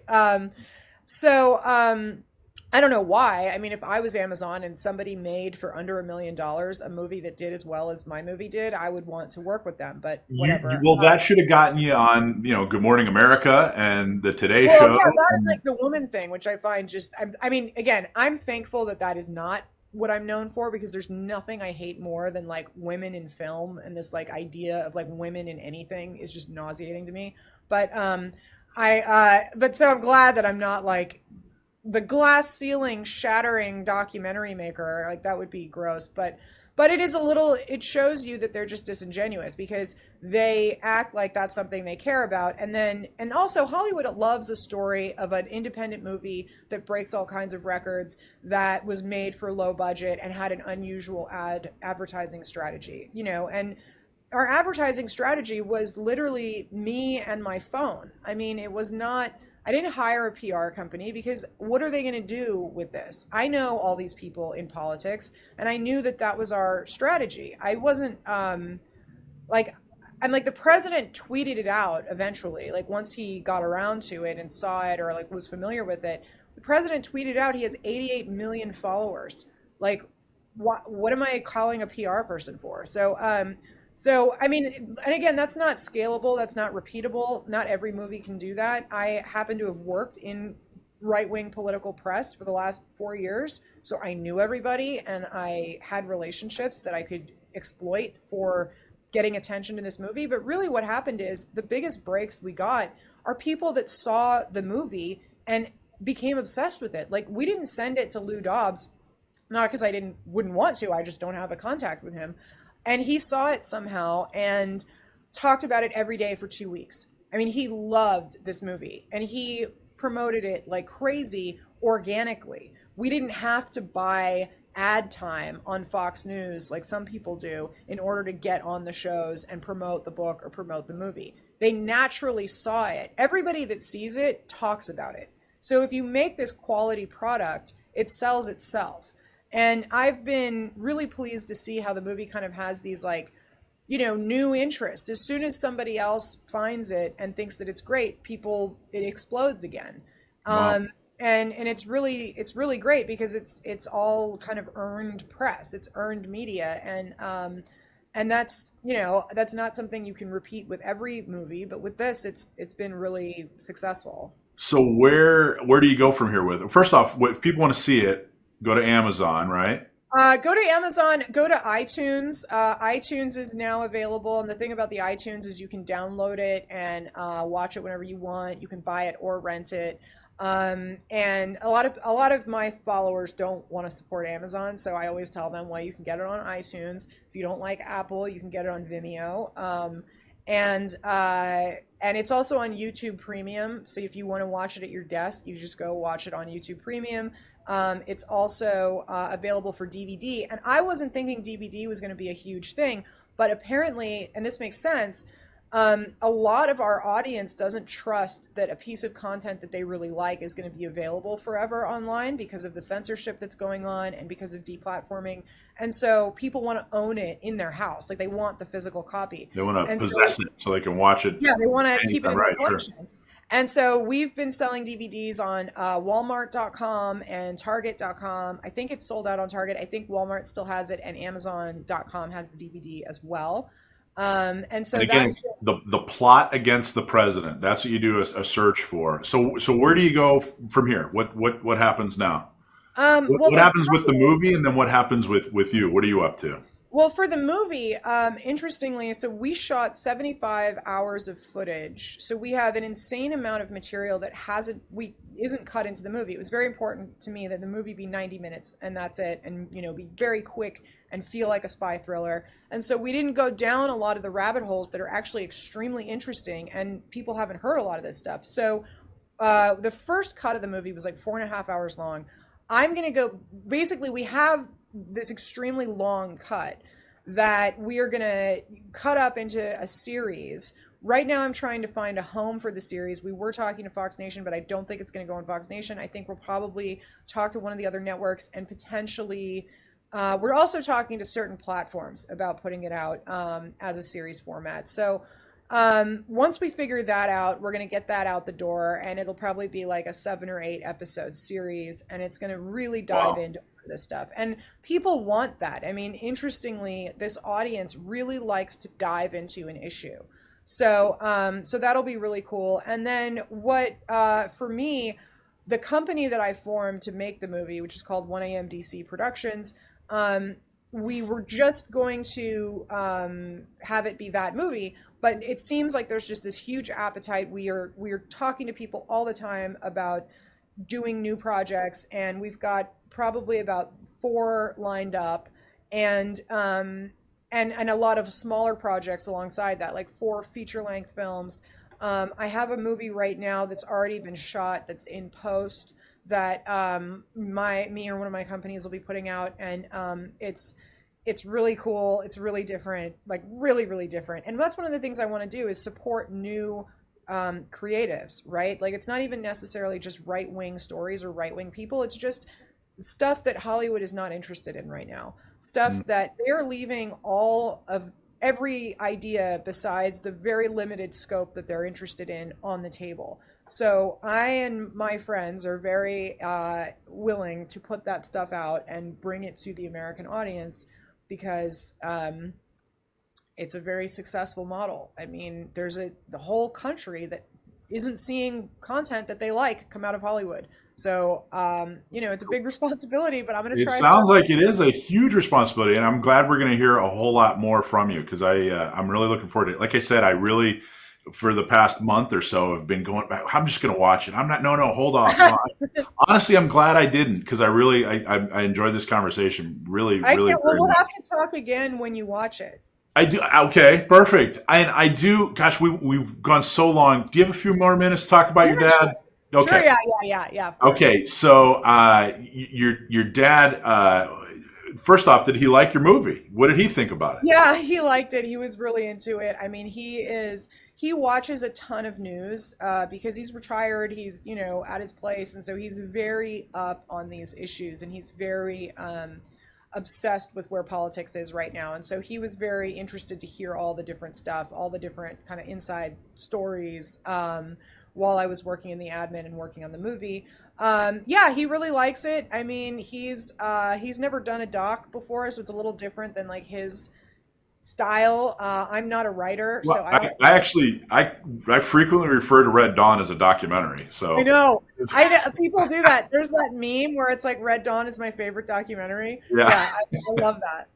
I don't know why. I mean, if I was Amazon and somebody made for under $1 million a movie that did as well as my movie did, I would want to work with them. But whatever. That should have gotten you on, Good Morning America and the Today Show. Yeah, that is like the woman thing, which I find just. I mean, again, I'm thankful that is not what I'm known for, because there's nothing I hate more than like women in film, and this like idea of like women in anything is just nauseating to me. But but so I'm glad that I'm not like the glass ceiling shattering documentary maker. Like that would be gross, but it is it shows you that they're just disingenuous because they act like that's something they care about. And also Hollywood loves a story of an independent movie that breaks all kinds of records, that was made for low budget and had an unusual advertising strategy, and our advertising strategy was literally me and my phone. I mean, it was not, I didn't hire a PR company because what are they going to do with this? I know all these people in politics, and I knew that was our strategy. I wasn't the president tweeted it out eventually, like once he got around to it and saw it or like was familiar with it. The president tweeted out he has 88 million followers. Like, what am I calling a PR person for? So, I mean, and again, that's not scalable. That's not repeatable. Not every movie can do that. I happen to have worked in right-wing political press for the last 4 years. So I knew everybody, and I had relationships that I could exploit for getting attention to this movie. But really what happened is the biggest breaks we got are people that saw the movie and became obsessed with it. Like, we didn't send it to Lou Dobbs, not because I wouldn't want to. I just don't have a contact with him. And he saw it somehow and talked about it every day for 2 weeks. I mean, he loved this movie and he promoted it like crazy organically. We didn't have to buy ad time on Fox News like some people do in order to get on the shows and promote the book or promote the movie. They naturally saw it. Everybody that sees it talks about it. So if you make this quality product, it sells itself. And I've been really pleased to see how the movie kind of has these like, new interest. As soon as somebody else finds it and thinks that it's great, it explodes again. Wow. and it's really great because it's all kind of earned press, it's earned media, and that's, you know, that's not something you can repeat with every movie, but with this, it's been really successful. So where do you go from here with it? First off, if people want to see it, go to Amazon, right? Go to Amazon, go to iTunes. iTunes is now available, and the thing about the iTunes is you can download it and watch it whenever you want. You can buy it or rent it. And a lot of my followers don't want to support Amazon, so I always tell them, well, you can get it on iTunes. If you don't like Apple, you can get it on Vimeo. And it's also on YouTube Premium. So if you want to watch it at your desk, you just go watch it on YouTube Premium. It's also available for DVD. And I wasn't thinking DVD was going to be a huge thing, but apparently, and this makes sense, a lot of our audience doesn't trust that a piece of content that they really like is going to be available forever online because of the censorship that's going on and because of deplatforming. And so people want to own it in their house. Like, they want the physical copy. They want to possess it so they can watch it. Yeah, they want to keep it in right, their collection. Sure. And so we've been selling DVDs on Walmart.com and Target.com. I think it's sold out on Target. I think Walmart still has it, and Amazon.com has the DVD as well. And so, and again, that's the plot against the president. That's what you do a search for. So where do you go from here? What happens now? What happens with the movie, and then what happens with you? What are you up to? Well, for the movie, interestingly, so we shot 75 hours of footage. So we have an insane amount of material that isn't cut into the movie. It was very important to me that the movie be 90 minutes and that's it, and, you know, be very quick and feel like a spy thriller. And so we didn't go down a lot of the rabbit holes that are actually extremely interesting, and people haven't heard a lot of this stuff. So the first cut of the movie was like 4.5 hours long. I'm going to go, basically, we have this extremely long cut that we are going to cut up into a series. Right now, I'm trying to find a home for the series. We were talking to Fox Nation, but I don't think it's going to go on Fox Nation. I think we'll probably talk to one of the other networks, and potentially we're also talking to certain platforms about putting it out as a series format. So once we figure that out, we're going to get that out the door, and it'll probably be like a 7 or 8 episode series, and it's going to really dive into this stuff. And people want that. I mean, interestingly, this audience really likes to dive into an issue. So so that'll be really cool. And then for me, the company that I formed to make the movie, which is called 1AM DC Productions, we were just going to have it be that movie, but it seems like there's just this huge appetite. We are talking to people all the time about doing new projects, and we've got probably about 4 lined up, and a lot of smaller projects alongside that, like 4 feature-length films. I have a movie right now that's already been shot, that's in post, that me or one of my companies will be putting out, and it's really cool. It's really different, like really, really different. And that's one of the things I want to do, is support new creatives, right? Like, it's not even necessarily just right-wing stories or right-wing people. It's just stuff that Hollywood is not interested in right now. Stuff that they're leaving all of every idea besides the very limited scope that they're interested in on the table. So I and my friends are very willing to put that stuff out and bring it to the American audience, because it's a very successful model. I mean, there's the whole country that isn't seeing content that they like come out of Hollywood. So, it's a big responsibility, but I'm going to try. It sounds like it is a huge responsibility, and I'm glad we're going to hear a whole lot more from you, because I'm really looking forward to it. Like I said, I really, for the past month or so, have been going back. I'm just going to watch it. I'm not. No, hold off. Honestly, I'm glad I didn't, because I enjoyed this conversation. Really, really. Well, we'll have to talk again when you watch it. I do. Okay, perfect. And I do. Gosh, we've gone so long. Do you have a few more minutes to talk about your dad? Okay. Sure, yeah. Okay, so your dad. First off, did he like your movie? What did he think about it? Yeah, he liked it. He was really into it. I mean, he watches a ton of news because he's retired. He's at his place, and so he's very up on these issues, and he's very obsessed with where politics is right now. And so he was very interested to hear all the different stuff, all the different kind of inside stories. While I was working in the admin and working on the movie. Yeah, he really likes it. I mean, he's never done a doc before, so it's a little different than like his style. I'm not a writer, so Well, I I, don't. I actually I frequently refer to Red Dawn as a documentary. I So know. People do that. There's that meme where it's like Red Dawn is my favorite documentary. yeah. Yeah, I love that.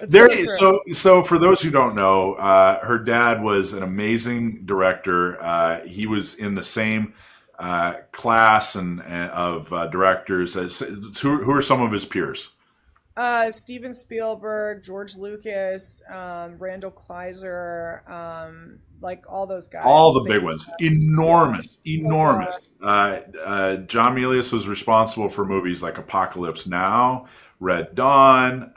It's so There, true. so for those who don't know, her dad was an amazing director. He was in the same class and of directors as who are some of his peers? Steven Spielberg, George Lucas, Randall Kleiser, like all those All guys. the big ones, Yeah, enormous, so far. enormous. John Milius was responsible for movies like Apocalypse Now, Red Dawn,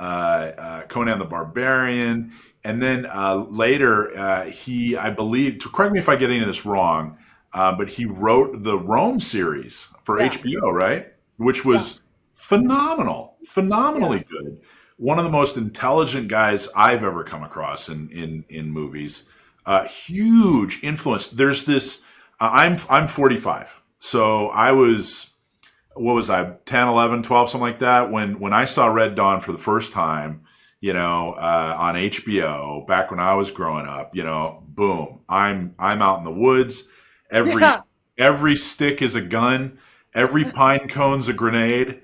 Conan the Barbarian, and then later I believe, to correct me if I get any of this wrong, but he wrote the Rome series for Yeah, HBO, right? Which yeah, was phenomenal, yeah. phenomenally good. One of the most intelligent guys I've ever come across in movies. Huge influence. There's this. I'm 45, so I was, what was I, 10, 11, 12, something like that when I saw Red Dawn for the first time. On HBO back when I was growing up. Boom. I'm out in the woods. Every Yeah. every stick is a gun. Every pine cone's a grenade.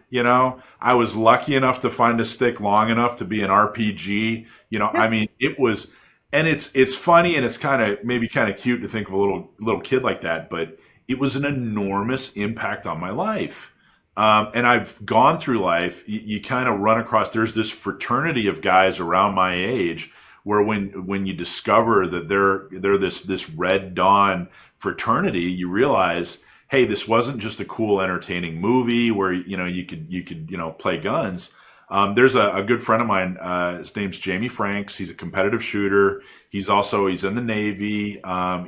I was lucky enough to find a stick long enough to be an RPG. I mean, it was, and it's funny and it's maybe kind of cute to think of a little kid like that, but it was an enormous impact on my life. And I've gone through life. You kind of run across. There's this fraternity of guys around my age where when you discover that they're this Red Dawn fraternity, you realize, hey, this wasn't just a cool, entertaining movie where you could play guns. There's a good friend of mine. His name's Jamie Franks. He's a competitive shooter. He's in the Navy.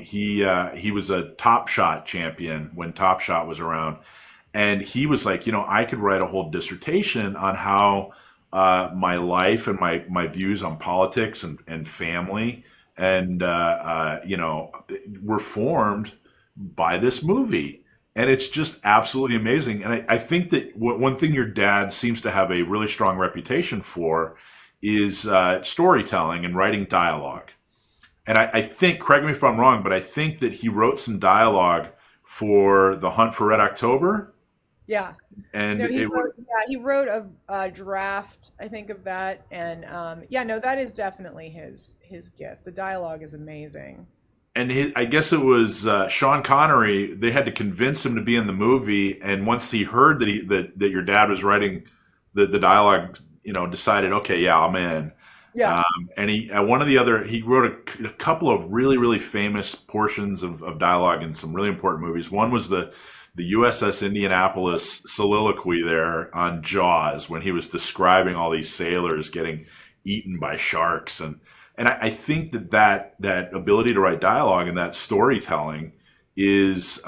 He was a Top Shot champion when Top Shot was around, and he was like, I could write a whole dissertation on how my life and my views on politics and family and were formed by this movie. And it's just absolutely amazing. And I think that one thing your dad seems to have a really strong reputation for is storytelling and writing dialogue. And I think, correct me if I'm wrong, but I think that he wrote some dialogue for The Hunt for Red October. Yeah. And No, he it wrote. Yeah, he wrote a draft, I think, of that, and yeah, no, that is definitely his gift. The dialogue is amazing. I guess it was Sean Connery. They had to convince him to be in the movie, and once he heard that your dad was writing the dialogue, decided, okay, yeah, I'm in. Yeah. And he wrote a couple of really really famous portions of dialogue in some really important movies. One was the USS Indianapolis soliloquy there on Jaws when he was describing all these sailors getting eaten by sharks, and I think that ability to write dialogue and that storytelling is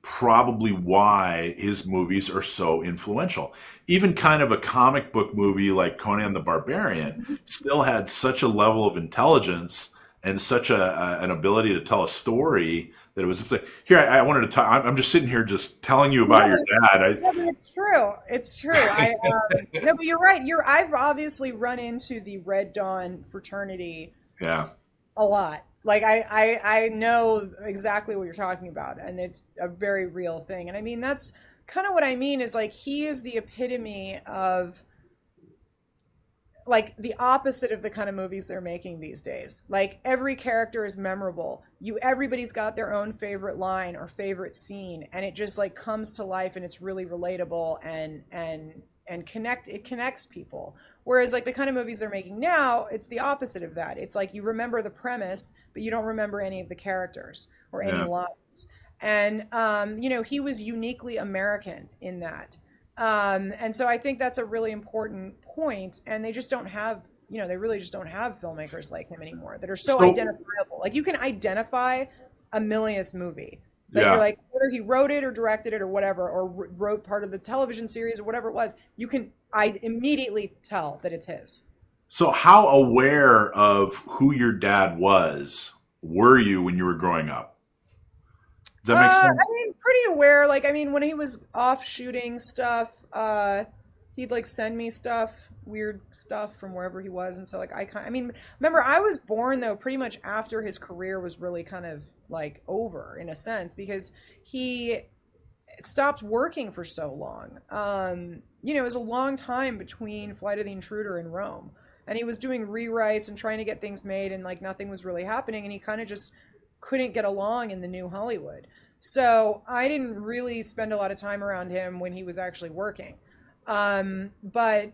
probably why his movies are so influential. Even kind of a comic book movie like Conan the Barbarian still had such a level of intelligence and such an ability to tell a story that it was like, here. I wanted to talk. I'm just sitting here just telling you No, about your dad. no, but it's true. It's true. No, but you're right. I've obviously run into the Red Dawn fraternity Yeah, a lot. Like I know exactly what you're talking about, and it's a very real thing. And I mean, that's kind of what I mean is like he is the epitome of like the opposite of the kind of movies they're making these days. Like every character is memorable. Everybody's got their own favorite line or favorite scene, and it just like comes to life and it's really relatable and it connects people. Whereas like the kind of movies they're making now, it's the opposite of that. It's like you remember the premise, but you don't remember any of the characters or any yeah. lines. And he was uniquely American in that. And so I think that's a really important point, and they just don't have, they really just don't have filmmakers like him anymore that are so So identifiable. Like you can identify a Milius movie. Like you're yeah. like, whether he wrote it or directed it or whatever, or wrote part of the television series or whatever it was, I immediately tell that it's his. So how aware of who your dad was were you when you were growing up? Does that make I sense? mean, pretty pretty aware. Like, I mean, when he was off shooting stuff, he'd like send me stuff, weird stuff from wherever he was. And so like, I mean, remember I was born though pretty much after his career was really kind of like over in a sense, because he stopped working for so long. You know, it was a long time between Flight of the Intruder and Rome, and he was doing rewrites and trying to get things made, and like nothing was really happening, and he kind of just couldn't get along in the new Hollywood. So I didn't really spend a lot of time around him when he was actually working. But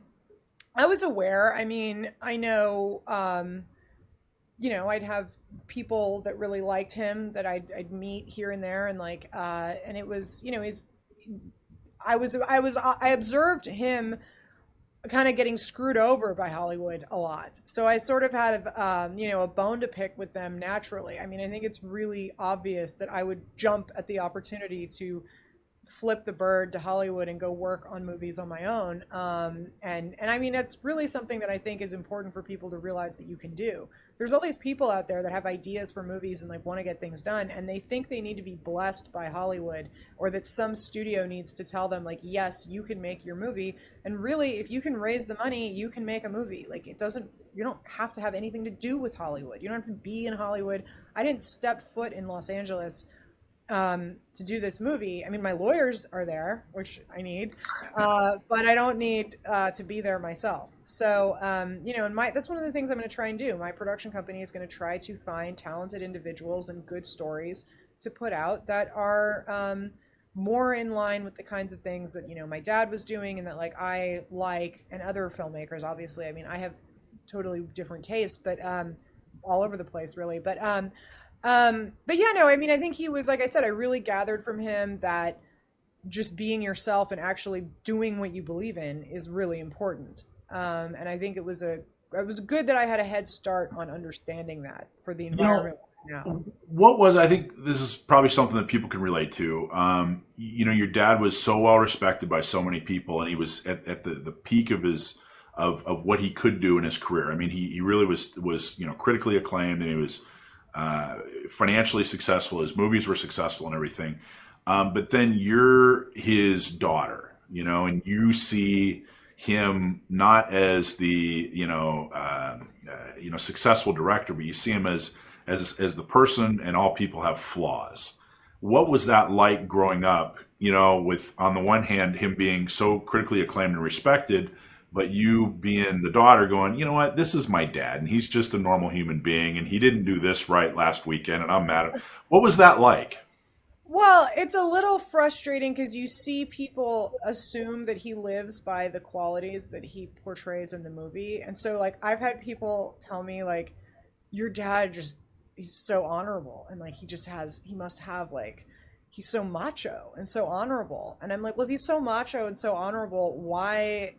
I was aware. I mean, I know, you know, I'd have people that really liked him that I'd meet here and there, and like, and it was, you know, I observed him kind of getting screwed over by Hollywood a lot. So I sort of had, you know, a bone to pick with them naturally. I mean, I think it's really obvious that I would jump at the opportunity to flip the bird to Hollywood and go work on movies on my own. And I mean, it's really something that I think is important for people to realize that you can do. There's all these people out there that have ideas for movies and like want to get things done, and they think they need to be blessed by Hollywood, or that some studio needs to tell them like, yes, you can make your movie. And really, if you can raise the money, you can make a movie. Like, it doesn't, you don't have to have anything to do with Hollywood. You don't have to be in Hollywood. I didn't step foot in Los Angeles to do this movie. I mean, my lawyers are there, which I need, but I don't need to be there myself. So, you know, and that's one of the things I'm going to try and do. My production company is going to try to find talented individuals and good stories to put out that are more in line with the kinds of things that, you know, my dad was doing, and that like I like, and other filmmakers, obviously. I mean, I have totally different tastes, but all over the place, really. But yeah, no, I mean, I think he was, like I said, I really gathered from him that just being yourself and actually doing what you believe in is really important. And I think it was good that I had a head start on understanding that for the environment. Now, what was, I think this is probably something that people can relate to. You know, your dad was so well respected by so many people, and he was at the peak of his of what he could do in his career. I mean, he really was you know, critically acclaimed, and he was financially successful. His movies were successful and everything. But then you're his daughter, you know, and you see him not as the, you know, successful director, but you see him as the person, and all people have flaws. What was that like growing up, you know, with, on the one hand, him being so critically acclaimed and respected, but you being the daughter going, you know what, this is my dad, and he's just a normal human being, and he didn't do this right last weekend, and I'm mad at him. What was that like? well, it's a little frustrating because you see people assume that he lives by the qualities that he portrays in the movie. And so, like, I've had people tell me, like, your dad just, he's so honorable, and like he must have, like, he's so macho and so honorable. And I'm like, well, if he's so macho and so honorable, why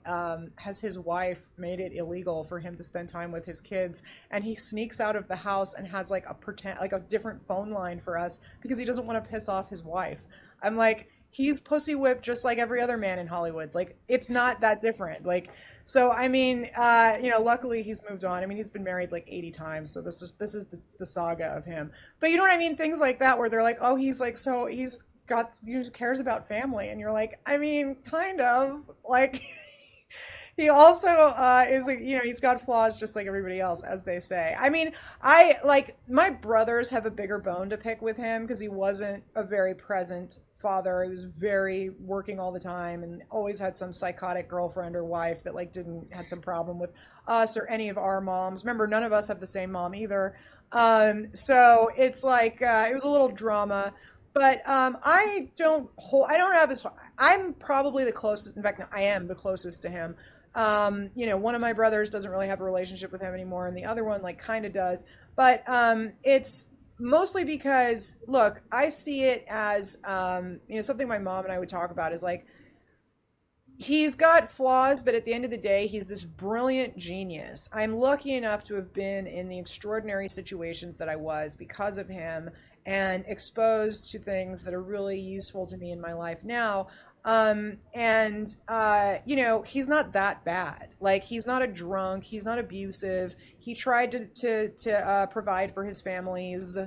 has his wife made it illegal for him to spend time with his kids? And he sneaks out of the house and has like a different phone line for us because he doesn't want to piss off his wife. I'm like, he's pussy whipped just like every other man in Hollywood. Like, it's not that different. Like, so I mean, you know, luckily he's moved on. I mean, he's been married like 80 times, so this is the saga of him. But you know what I mean? Things like that where they're like, oh, he's like, so he cares about family, and you're like, I mean, kind of. Like, he also is, you know, he's got flaws just like everybody else, as they say. I mean, my brothers have a bigger bone to pick with him because he wasn't a very present father. He was very working all the time and always had some psychotic girlfriend or wife that like had some problem with us or any of our moms. Remember, none of us have the same mom either. So it's like, it was a little drama. But I don't have this. I'm probably the closest. In fact, I am the closest to him. You know, one of my brothers doesn't really have a relationship with him anymore, and the other one like kind of does. But it's mostly because, look, I see it as, you know, something my mom and I would talk about is like, he's got flaws, but at the end of the day, he's this brilliant genius. I'm lucky enough to have been in the extraordinary situations that I was because of him, and exposed to things that are really useful to me in my life now. You know, he's not that bad. Like, he's not a drunk. He's not abusive. He tried to provide for his families.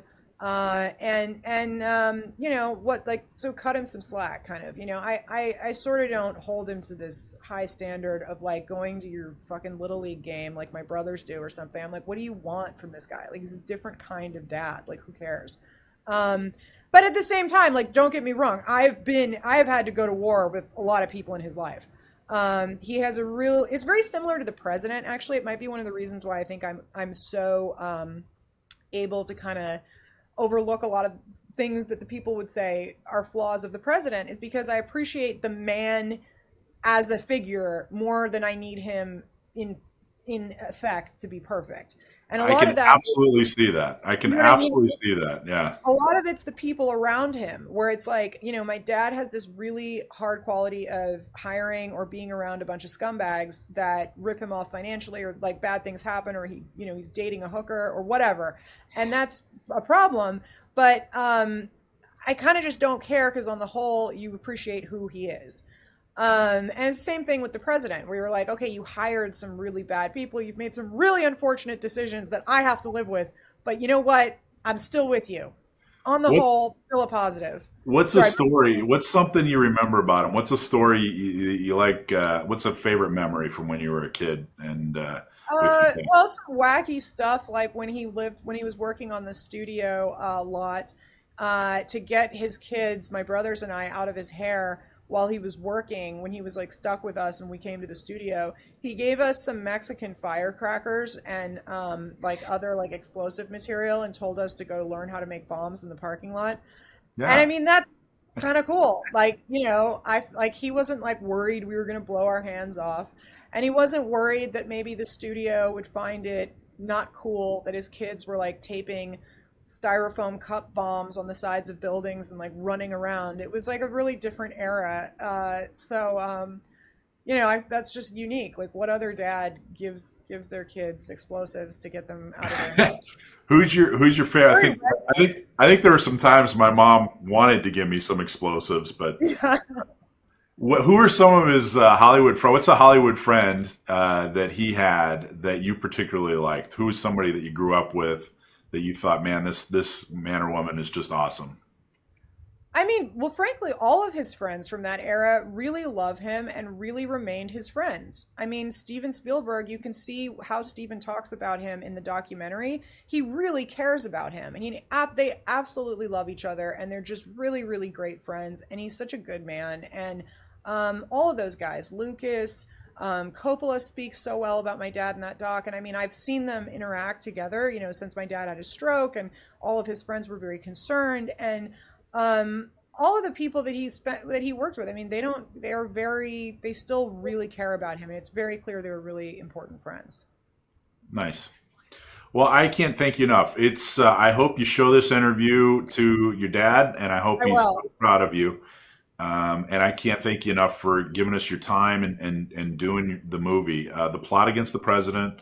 You know what, like, so cut him some slack, kind of, you know. I sort of don't hold him to this high standard of like going to your fucking little league game like my brothers do or something. I'm like, what do you want from this guy? Like, he's a different kind of dad. Like, who cares? But at the same time, like, don't get me wrong, I've had to go to war with a lot of people in his life. He has it's very similar to the president, actually. It might be one of the reasons why I think I'm so able to kind of overlook a lot of things that the people would say are flaws of the president, is because I appreciate the man as a figure more than I need him in effect to be perfect. And a lot of that absolutely see that. I can absolutely see that. Yeah. A lot of it's the people around him, where it's like, you know, my dad has this really hard quality of hiring or being around a bunch of scumbags that rip him off financially, or like bad things happen, or he's dating a hooker or whatever. And that's a problem. But I kind of just don't care, because on the whole, you appreciate who he is. And same thing with the president, where you're like, okay, you hired some really bad people. You've made some really unfortunate decisions that I have to live with. But you know what? I'm still with you. On the whole, still a positive. What's a story? What's something you remember about him? What's a story you like? What's a favorite memory from when you were a kid? And well, some wacky stuff, like when he was working on the studio lot, to get his kids, my brothers and I, out of his hair while he was working, when he was like stuck with us and we came to the studio. He gave us some Mexican firecrackers and like other like explosive material, and told us to go learn how to make bombs in the parking lot. Yeah. And I mean, that's kind of cool. Like, you know, he wasn't like worried we were going to blow our hands off. And he wasn't worried that maybe the studio would find it not cool that his kids were like taping styrofoam cup bombs on the sides of buildings and like running around. It was like a really different era. You know, that's just unique. Like, what other dad gives their kids explosives to get them out of their house? Who's your favorite? I think there were some times my mom wanted to give me some explosives, but yeah. Who are some of his Hollywood friends? What's a Hollywood friend that he had that you particularly liked? Who was somebody that you grew up with that you thought, man, this man or woman is just awesome? I mean, well, frankly, all of his friends from that era really love him and really remained his friends. I mean, Steven Spielberg, you can see how Steven talks about him in the documentary. He really cares about him, and they absolutely love each other, and they're just really, really great friends. And he's such a good man. And all of those guys, Lucas, Coppola speaks so well about my dad in that doc. And I mean, I've seen them interact together, you know, since my dad had a stroke, and all of his friends were very concerned. And all of the people that he worked with, I mean, they still really care about him. And it's very clear they were really important friends. Nice. Well, I can't thank you enough. It's, I hope you show this interview to your dad, and I hope he's so proud of you. And I can't thank you enough for giving us your time and doing the movie, The Plot Against the President.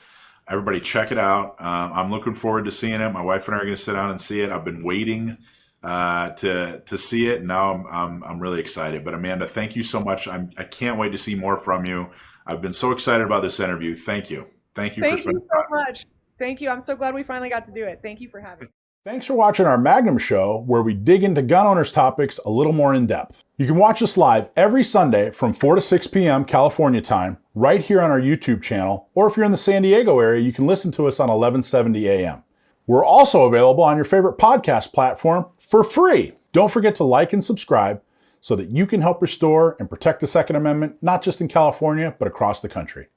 Everybody check it out. I'm looking forward to seeing it. My wife and I are going to sit down and see it. I've been waiting to see it. Now I'm really excited. But Amanda, thank you so much. I can't wait to see more from you. I've been so excited about this interview. Thank you. Thank you for spending time. Thank you so much. Thank you. I'm so glad we finally got to do it. Thank you for having me. Thanks for watching our Magnum show, where we dig into gun owners topics a little more in depth. You can watch us live every Sunday from 4 to 6 p.m. California time, right here on our YouTube channel. Or if you're in the San Diego area, you can listen to us on 1170 a.m. We're also available on your favorite podcast platform for free. Don't forget to like and subscribe so that you can help restore and protect the Second Amendment, not just in California, but across the country.